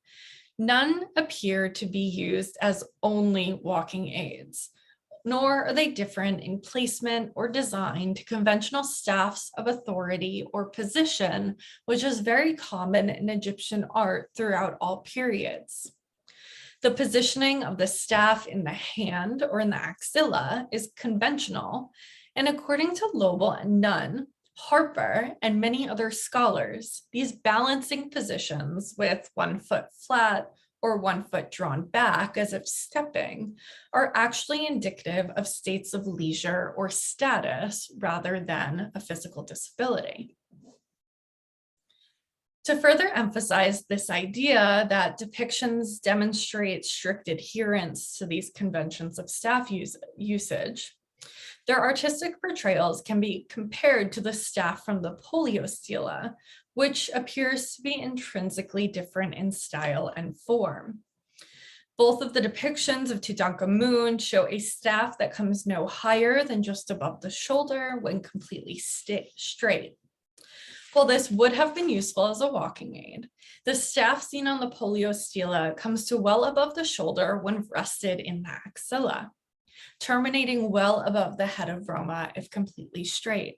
[SPEAKER 4] None appear to be used as only walking aids. nor are they different in placement or design to conventional staffs of authority or position, which is very common in Egyptian art throughout all periods. The positioning of the staff in the hand or in the axilla is conventional, and according to Lobel and Nunn, Harper, and many other scholars, these balancing positions with 1 foot flat or 1 foot drawn back as if stepping are actually indicative of states of leisure or status rather than a physical disability. To further emphasize this idea that depictions demonstrate strict adherence to these conventions of staff usage, their artistic portrayals can be compared to the staff from the Polio Stila, which appears to be intrinsically different in style and form. Both of the depictions of Tutankhamun show a staff that comes no higher than just above the shoulder when completely straight. While this would have been useful as a walking aid, the staff seen on the Polio Stila comes to well above the shoulder when rested in the axilla, terminating well above the head of Roma if completely straight.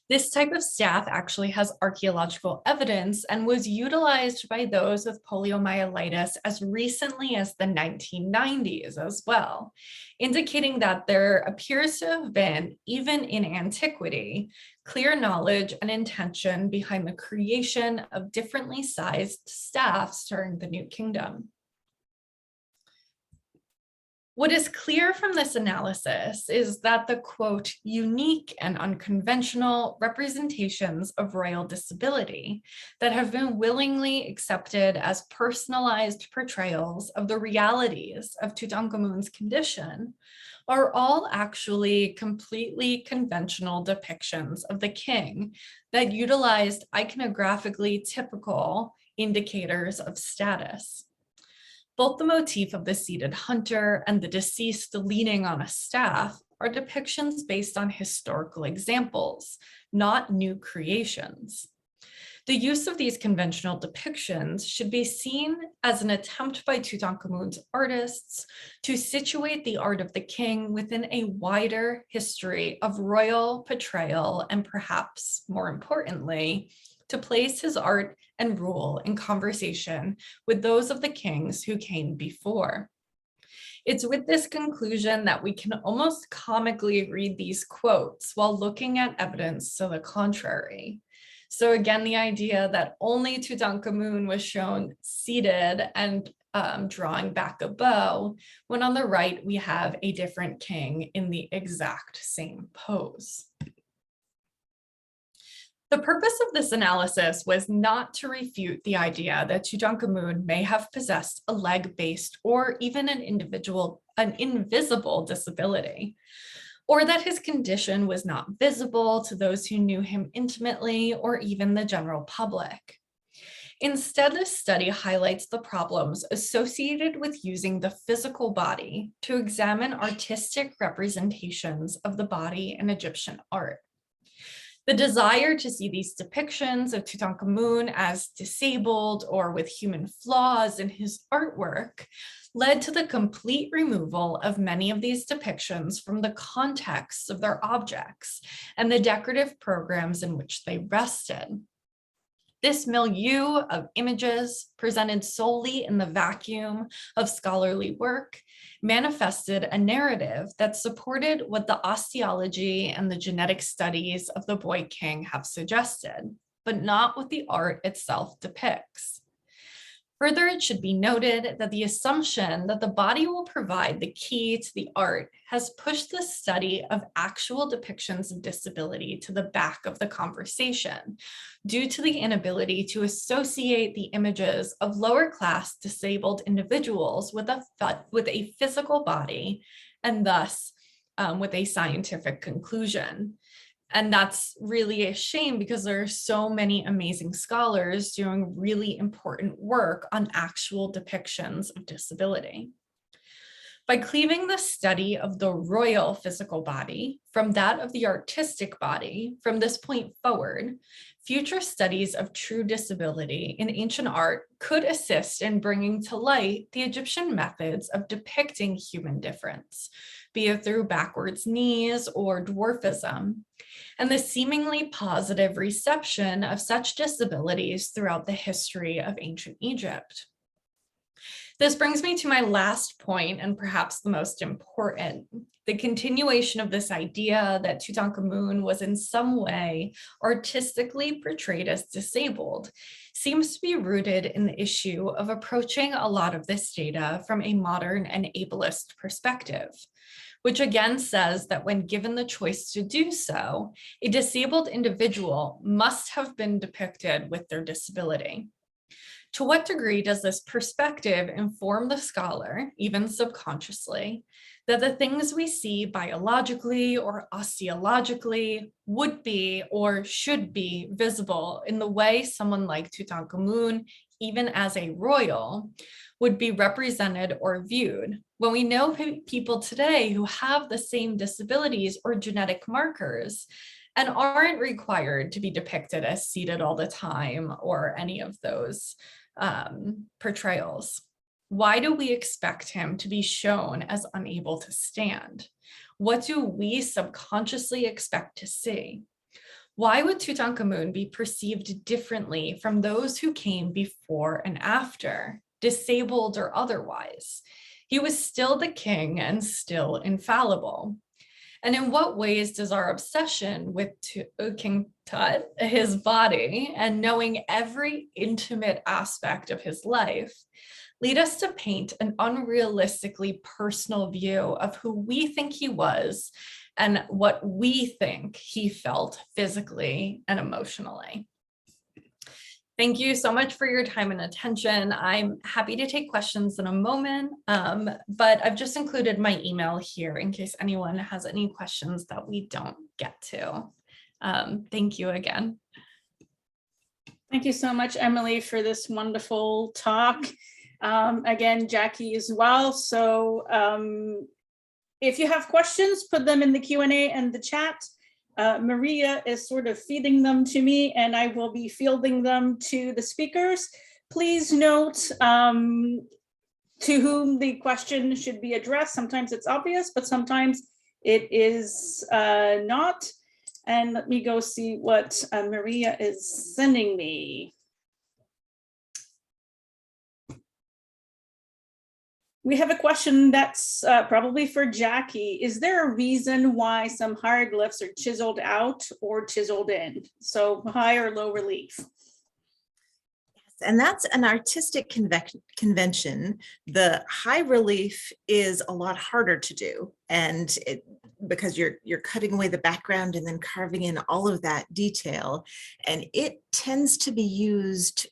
[SPEAKER 4] This type of staff actually has archaeological evidence and was utilized by those with poliomyelitis as recently as the 1990s as well, indicating that there appears to have been, even in antiquity, clear knowledge and intention behind the creation of differently sized staffs during the New Kingdom. What is clear from this analysis is that the, quote, unique and unconventional representations of royal disability that have been willingly accepted as personalized portrayals of the realities of Tutankhamun's condition are all actually completely conventional depictions of the king that utilized iconographically typical indicators of status. Both the motif of the seated hunter and the deceased leaning on a staff are depictions based on historical examples, not new creations. The use of these conventional depictions should be seen as an attempt by Tutankhamun's artists to situate the art of the king within a wider history of royal portrayal and perhaps more importantly, to place his art and rule in conversation with those of the kings who came before. It's with this conclusion that we can almost comically read these quotes while looking at evidence to the contrary. So again, the idea that only Tutankhamun was shown seated and drawing back a bow, when on the right we have a different king in the exact same pose. The purpose of this analysis was not to refute the idea that Tutankhamun may have possessed a leg-based or even an invisible disability, or that his condition was not visible to those who knew him intimately or even the general public. Instead, this study highlights the problems associated with using the physical body to examine artistic representations of the body in Egyptian art. The desire to see these depictions of Tutankhamun as disabled or with human flaws in his artwork led to the complete removal of many of these depictions from the context of their objects and the decorative programs in which they rested. This milieu of images, presented solely in the vacuum of scholarly work, manifested a narrative that supported what the osteology and the genetic studies of the boy king have suggested, but not what the art itself depicts. Further, it should be noted that the assumption that the body will provide the key to the art has pushed the study of actual depictions of disability to the back of the conversation, due to the inability to associate the images of lower class disabled individuals with a physical body, and thus with a scientific conclusion. And that's really a shame because there are so many amazing scholars doing really important work on actual depictions of disability. By cleaving the study of the royal physical body from that of the artistic body from this point forward, future studies of true disability in ancient art could assist in bringing to light the Egyptian methods of depicting human difference be it through backwards knees or dwarfism, and the seemingly positive reception of such disabilities throughout the history of ancient Egypt. This brings me to my last point, and perhaps the most important, the continuation of this idea that Tutankhamun was in some way artistically portrayed as disabled seems to be rooted in the issue of approaching a lot of this data from a modern and ableist perspective, which again says that when given the choice to do so, a disabled individual must have been depicted with their disability. To what degree does this perspective inform the scholar, even subconsciously, that the things we see biologically or osteologically would be or should be visible in the way someone like Tutankhamun, even as a royal, would be represented or viewed, when we know people today who have the same disabilities or genetic markers and aren't required to be depicted as seated all the time or any of those portrayals? Why do we expect him to be shown as unable to stand? What do we subconsciously expect to see? Why would Tutankhamun be perceived differently from those who came before and after, disabled or otherwise? He was still the king and still infallible. And in what ways does our obsession with King Tut, his body, and knowing every intimate aspect of his life, lead us to paint an unrealistically personal view of who we think he was and what we think he felt physically and emotionally? Thank you so much for your time and attention. I'm happy to take questions in a moment, but I've just included my email here in case anyone has any questions that we don't get to. Thank you again.
[SPEAKER 2] Thank you so much, Emily, for this wonderful talk. Again, Jackie as well. So if you have questions, put them in the Q&A and the chat. Maria is sort of feeding them to me, and I will be fielding them to the speakers. Please note to whom the question should be addressed. Sometimes it's obvious, but sometimes it is not. And let me go see what Maria is sending me. We have a question that's probably for Jackie. Is there a reason why some hieroglyphs are chiseled out or chiseled in? So high or low relief?
[SPEAKER 3] And that's an artistic convention. The high relief is a lot harder to do, and because you're cutting away the background and then carving in all of that detail, and it tends to be used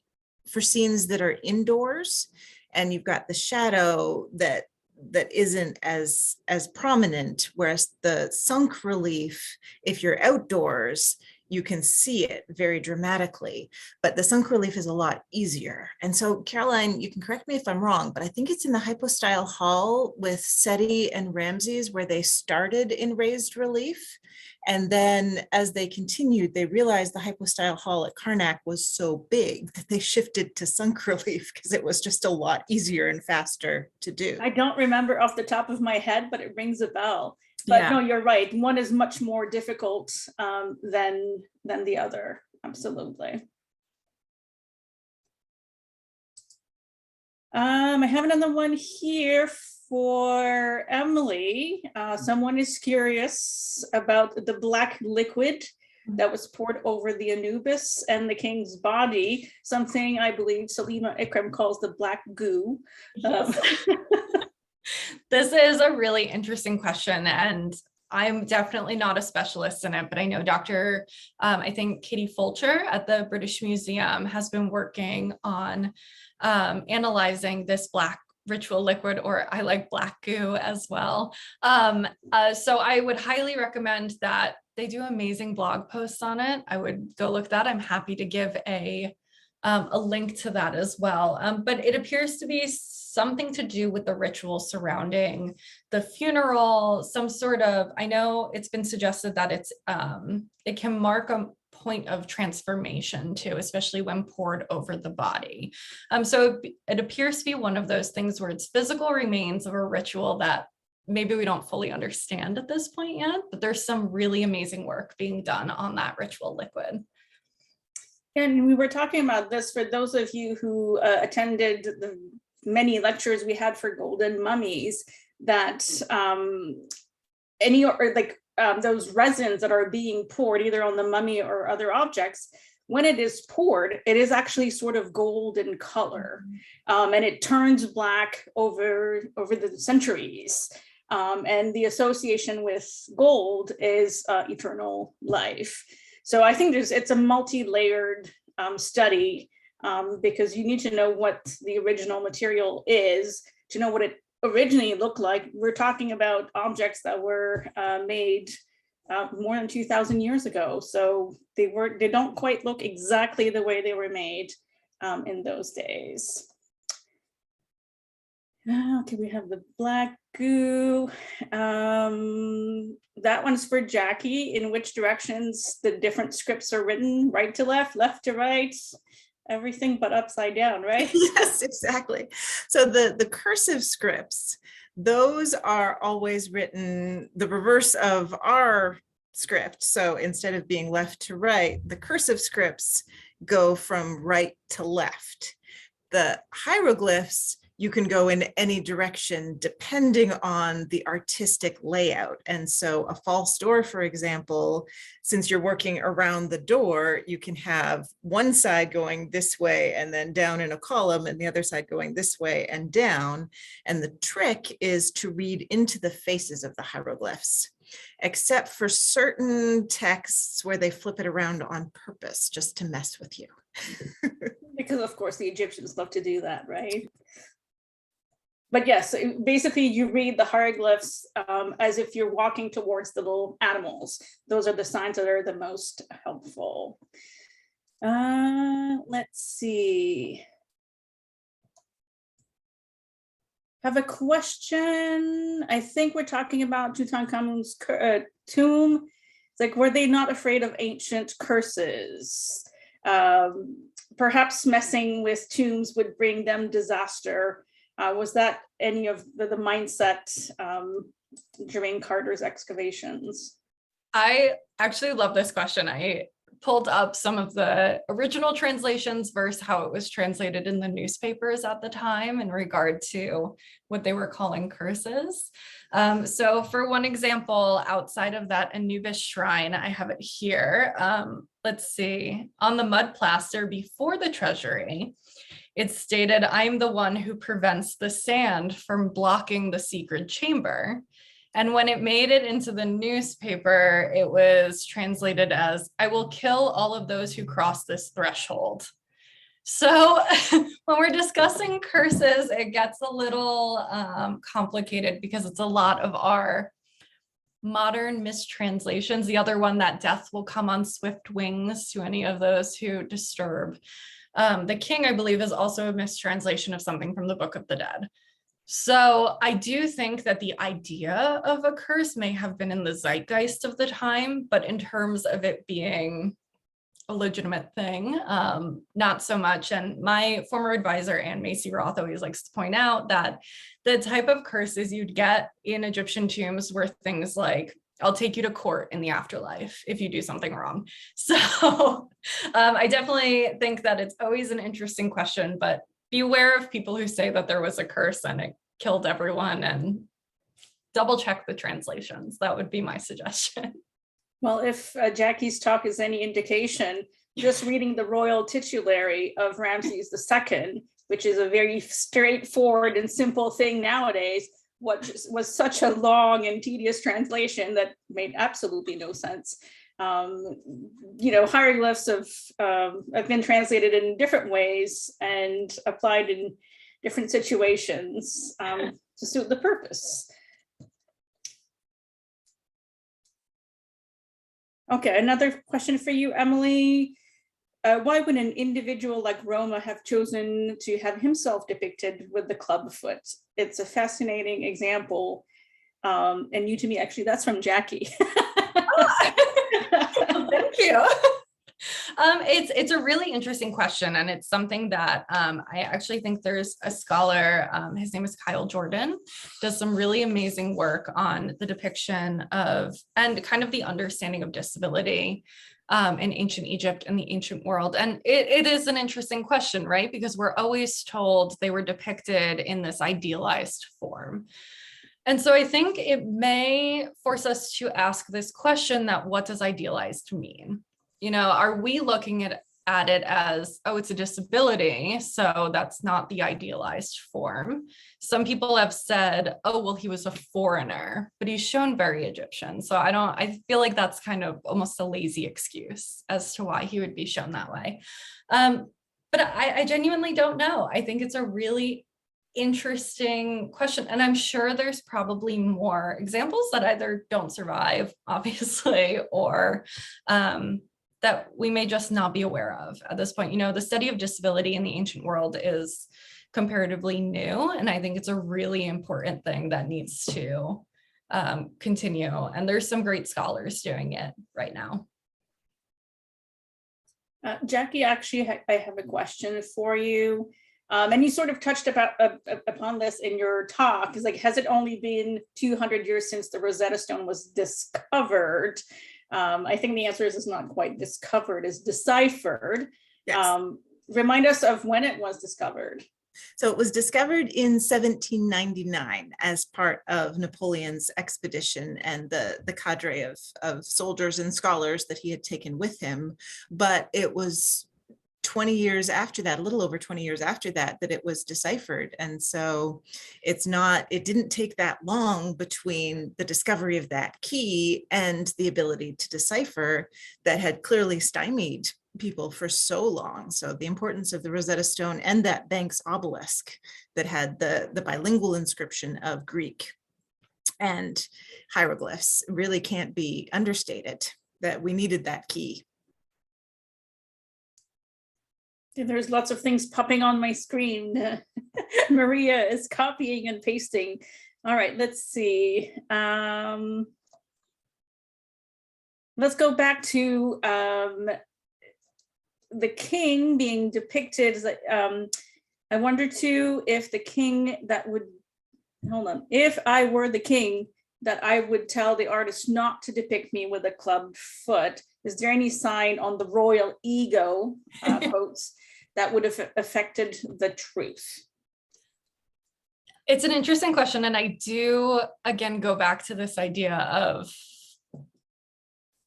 [SPEAKER 3] for scenes that are indoors, and you've got the shadow that isn't as prominent, whereas the sunk relief, if you're outdoors, you can see it very dramatically, but the sunk relief is a lot easier. And so, Caroline, you can correct me if I'm wrong, but I think it's in the hypostyle hall with Seti and Ramses where they started in raised relief. And then as they continued, they realized the hypostyle hall at Karnak was so big that they shifted to sunk relief because it was just a lot easier and faster to do.
[SPEAKER 2] I don't remember off the top of my head, but it rings a bell. But
[SPEAKER 3] Yeah.
[SPEAKER 2] no, you're right. One is much more difficult than the other. Absolutely. I have another one here for Emily. Someone is curious about the black liquid that was poured over the Anubis and the king's body, something I believe Salima Ikram calls the Black Goo.
[SPEAKER 4] Yes. This is a really interesting question, and I'm definitely not a specialist in it, but I know Dr. I think Katie Fulcher at the British Museum has been working on analyzing this black ritual liquid, or I like Black Goo as well. So I would highly recommend that. They do amazing blog posts on it. I would go look that. I'm happy to give a link to that as well. But it appears to be something to do with the ritual surrounding the funeral, some sort of, I know it's been suggested that it can mark a point of transformation too, especially when poured over the body. So it appears to be one of those things where it's physical remains of a ritual that maybe we don't fully understand at this point yet, but there's some really amazing work being done on that ritual liquid.
[SPEAKER 2] And we were talking about this for those of you who attended the many lectures we had for golden mummies, that those resins that are being poured either on the mummy or other objects, when it is poured, it is actually sort of gold in color, and it turns black over the centuries. And the association with gold is eternal life. So I think it's a multi-layered study, because you need to know what the original material is to know what it originally looked like. We're talking about objects that were made more than 2,000 years ago. So they don't quite look exactly the way they were made in those days. Okay, we have the Black Goo. That one's for Jackie. In which directions the different scripts are written? Right to left to right, everything but upside down, right?
[SPEAKER 3] Yes, exactly. So the cursive scripts, those are always written the reverse of our script. So instead of being left to right, the cursive scripts go from right to left. The hieroglyphs, you can go in any direction depending on the artistic layout. And so a false door, for example, since you're working around the door, you can have one side going this way and then down in a column, and the other side going this way and down. And the trick is to read into the faces of the hieroglyphs, except for certain texts where they flip it around on purpose just to mess with you.
[SPEAKER 2] Because of course the Egyptians love to do that, right? But yes, basically you read the hieroglyphs as if you're walking towards the little animals. Those are the signs that are the most helpful. Let's see. Have a question. I think we're talking about Tutankhamun's tomb. It's like, were they not afraid of ancient curses? Perhaps messing with tombs would bring them disaster. Was that any of the mindset during Carter's excavations?
[SPEAKER 4] I actually love this question. I pulled up some of the original translations versus how it was translated in the newspapers at the time in regard to what they were calling curses. So for one example, outside of that Anubis Shrine, I have it here. Let's see, on the mud plaster before the treasury, it stated, "I'm the one who prevents the sand from blocking the secret chamber." And when it made it into the newspaper, it was translated as, "I will kill all of those who cross this threshold." So when we're discussing curses, it gets a little complicated because it's a lot of our modern mistranslations. The other one, that death will come on swift wings to any of those who disturb the king, I believe, is also a mistranslation of something from the Book of the Dead. So I do think that the idea of a curse may have been in the zeitgeist of the time, but in terms of it being a legitimate thing, not so much. And my former advisor, Anne Macy Roth, always likes to point out that the type of curses you'd get in Egyptian tombs were things like, "I'll take you to court in the afterlife if you do something wrong." So I definitely think that it's always an interesting question, but beware of people who say that there was a curse and it killed everyone, and double check the translations. That would be my suggestion.
[SPEAKER 2] Well, if Jackie's talk is any indication, just reading the royal titulary of Ramses II, which is a very straightforward and simple thing nowadays, what was such a long and tedious translation that made absolutely no sense. Hieroglyphs have been translated in different ways and applied in different situations to suit the purpose. Okay, another question for you, Emily. Why would an individual like Roma have chosen to have himself depicted with the club foot? It's a fascinating example. And you to me, actually, that's from Jackie.
[SPEAKER 4] Thank you. It's a really interesting question, and it's something that I actually think there's a scholar, his name is Kyle Jordan, does some really amazing work on the depiction of and kind of the understanding of disability in ancient Egypt and the ancient world. And it is an interesting question, right? Because we're always told they were depicted in this idealized form. And so I think it may force us to ask this question that what does idealized mean? You know, are we looking at it as, oh, it's a disability, so that's not the idealized form? Some people have said, oh, well, he was a foreigner, but he's shown very Egyptian. So I feel like that's kind of almost a lazy excuse as to why he would be shown that way. But I genuinely don't know. I think it's a really interesting question. And I'm sure there's probably more examples that either don't survive, obviously, or that we may just not be aware of at this point. You know, the study of disability in the ancient world is comparatively new, and I think it's a really important thing that needs to continue. And there's some great scholars doing it right now.
[SPEAKER 2] Jackie, actually, I have a question for you. And you sort of touched upon this in your talk. It's like, has it only been 200 years since the Rosetta Stone was discovered? I think the answer is it's not quite discovered, it's deciphered.
[SPEAKER 3] Yes.
[SPEAKER 2] Remind us of when it was discovered.
[SPEAKER 3] So it was discovered in 1799 as part of Napoleon's expedition and the cadre of soldiers and scholars that he had taken with him. But it was 20 years after that, a little over 20 years after that, that it was deciphered. And so it didn't take that long between the discovery of that key and the ability to decipher that had clearly stymied people for so long. So the importance of the Rosetta Stone and that Banks obelisk that had the bilingual inscription of Greek and hieroglyphs really can't be understated, that we needed that key.
[SPEAKER 2] There's lots of things popping on my screen. Maria is copying and pasting. All right, let's see. Let's go back to the king being depicted. I wonder too if the king that would, hold on, if I were the king, that I would tell the artist not to depict me with a clubbed foot. Is there any sign on the royal ego, quotes, that would have affected the truth?
[SPEAKER 4] It's an interesting question. And I do, again, go back to this idea of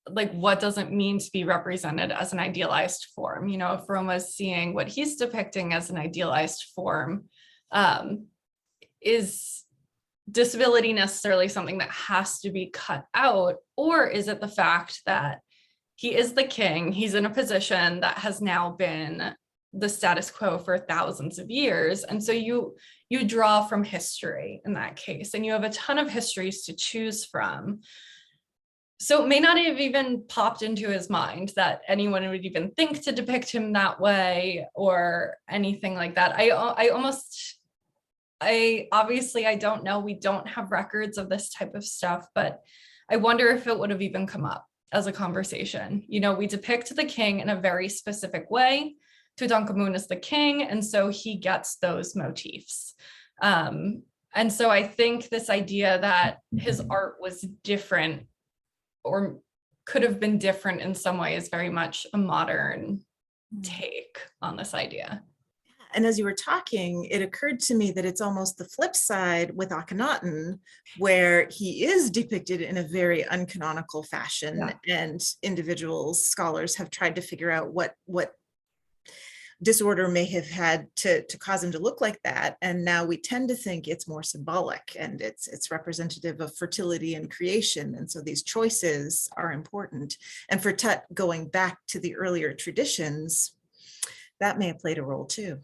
[SPEAKER 4] like, what does it mean to be represented as an idealized form? You know, if Roma's seeing what he's depicting as an idealized form, is disability necessarily something that has to be cut out? Or is it the fact that he is the king, he's in a position that has now been the status quo for thousands of years. And so you draw from history in that case, and you have a ton of histories to choose from. So it may not have even popped into his mind that anyone would even think to depict him that way or anything like that. Obviously I don't know, we don't have records of this type of stuff, but I wonder if it would have even come up as a conversation. You know, we depict the king in a very specific way. Tutankhamun is the king, and so he gets those motifs. And so I think this idea that his art was different or could have been different in some way is very much a modern take on this idea.
[SPEAKER 3] And as you were talking, it occurred to me that it's almost the flip side with Akhenaten, where he is depicted in a very uncanonical fashion, and individuals, scholars have tried to figure out what disorder may have had to cause him to look like that. And now we tend to think it's more symbolic and it's representative of fertility and creation. And so these choices are important. And for Tut going back to the earlier traditions, that may have played a role too.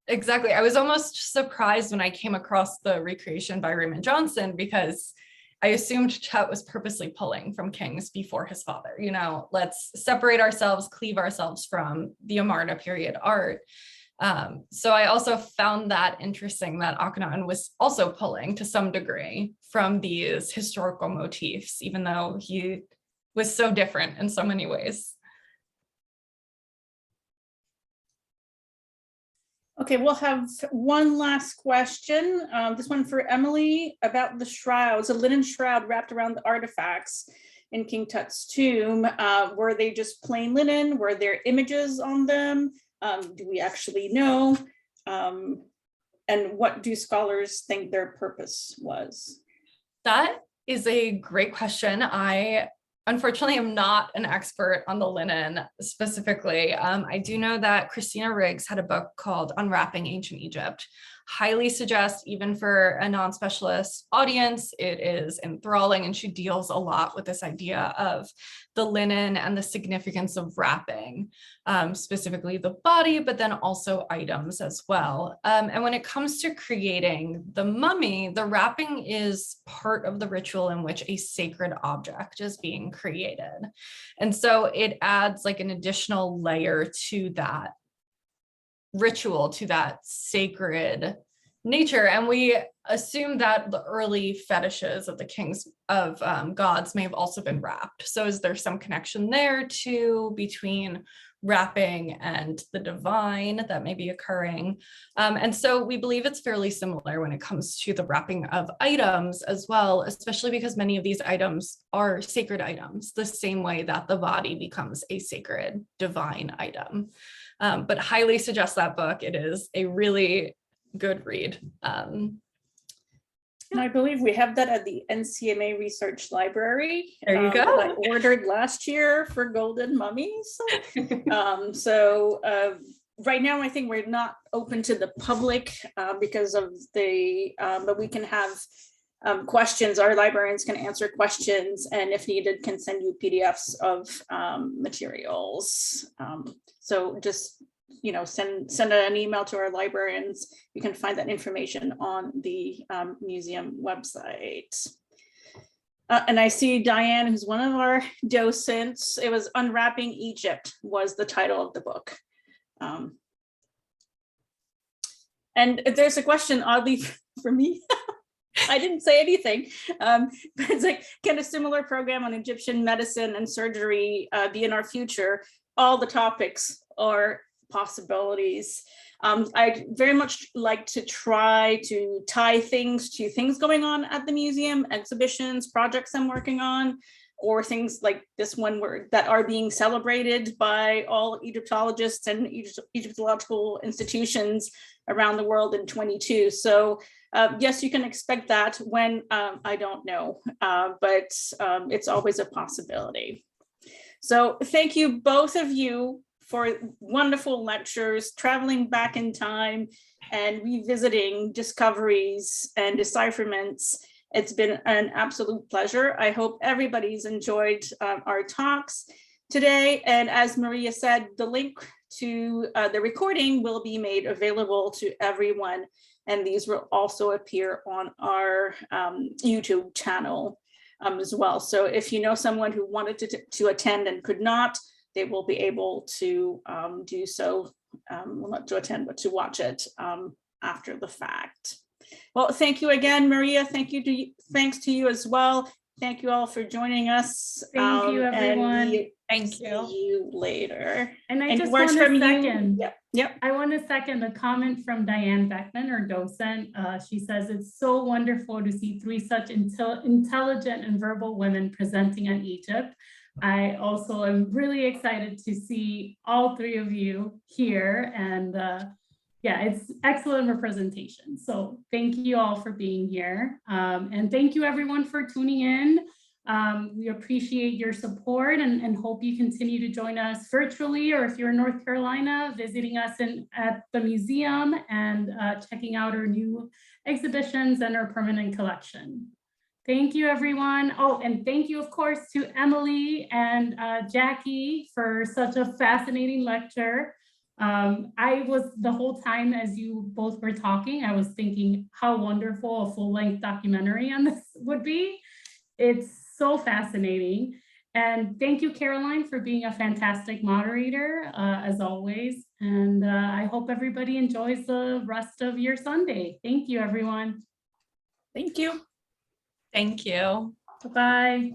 [SPEAKER 4] Exactly. I was almost surprised when I came across the recreation by Raymond Johnson, because I assumed Tut was purposely pulling from kings before his father. You know, let's separate ourselves, cleave ourselves from the Amarna period art. So I also found that interesting that Akhenaten was also pulling to some degree from these historical motifs, even though he was so different in so many ways.
[SPEAKER 2] Okay, we'll have one last question. This one for Emily about the shrouds, a linen shroud wrapped around the artifacts in King Tut's tomb. Were they just plain linen? Were there images on them? Do we actually know? And what do scholars think their purpose was?
[SPEAKER 4] That is a great question. I unfortunately am not an expert on the linen specifically. I do know that Christina Riggs had a book called Unwrapping Ancient Egypt. Highly suggest, even for a non-specialist audience, it is enthralling, and she deals a lot with this idea of the linen and the significance of wrapping, specifically the body, but then also items as well. And when it comes to creating the mummy, the wrapping is part of the ritual in which a sacred object is being created. And so it adds like an additional layer to that ritual, to that sacred nature. And we assume that the early fetishes of the kings of gods may have also been wrapped. So is there some connection there too between wrapping and the divine that may be occurring? And so we believe it's fairly similar when it comes to the wrapping of items as well, especially because many of these items are sacred items, the same way that the body becomes a sacred divine item. But highly suggest that book. It is a really good read.
[SPEAKER 2] And I believe we have that at the NCMA Research Library.
[SPEAKER 4] There you go.
[SPEAKER 2] I ordered last year for Golden Mummies. Right now, I think we're not open to the public because of the, but we can have questions. Our librarians can answer questions, and if needed, can send you PDFs of materials. So just, you know, send an email to our librarians. You can find that information on the museum website. And I see Diane, who's one of our docents. It was Unwrapping Egypt was the title of the book. And there's a question, oddly for me, I didn't say anything, but it's like, can a similar program on Egyptian medicine and surgery be in our future? All the topics are possibilities. I'd very much like to try to tie things to things going on at the museum, exhibitions, projects I'm working on, or things like this one that are being celebrated by all Egyptologists and Egyptological institutions around the world in 22. So yes, you can expect that. When, I don't know, but it's always a possibility. So thank you, both of you, for wonderful lectures, traveling back in time and revisiting discoveries and decipherments. It's been an absolute pleasure. I hope everybody's enjoyed our talks today. And as Maria said, the link to the recording will be made available to everyone. And these will also appear on our YouTube channel as well. So if you know someone who wanted to attend and could not, they will be able to do so, well, not to attend, but to watch it after the fact. Well, thank you again, Maria. Thanks to you as well. Thank you all for joining us.
[SPEAKER 1] Thank you, everyone.
[SPEAKER 4] Thank you.
[SPEAKER 2] See you later.
[SPEAKER 1] And I
[SPEAKER 2] And
[SPEAKER 1] just
[SPEAKER 2] words
[SPEAKER 1] want
[SPEAKER 2] from
[SPEAKER 1] to
[SPEAKER 2] you?
[SPEAKER 1] second.
[SPEAKER 2] Yep.
[SPEAKER 1] I want to second a comment from Diane Beckman, our docent. She says it's so wonderful to see three such intelligent and verbal women presenting on Egypt. I also am really excited to see all three of you here, and yeah, it's excellent representation. So thank you all for being here, and thank you everyone for tuning in. We appreciate your support and hope you continue to join us virtually, or if you're in North Carolina, visiting us at the museum and checking out our new exhibitions and our permanent collection. Thank you, everyone. Oh, and thank you, of course, to Emily and Jackie for such a fascinating lecture. I was, the whole time as you both were talking, I was thinking how wonderful a full-length documentary on this would be. It's so fascinating. And thank you, Caroline, for being a fantastic moderator, as always. And I hope everybody enjoys the rest of your Sunday. Thank you, everyone.
[SPEAKER 2] Thank you.
[SPEAKER 4] Thank you.
[SPEAKER 1] Bye-bye.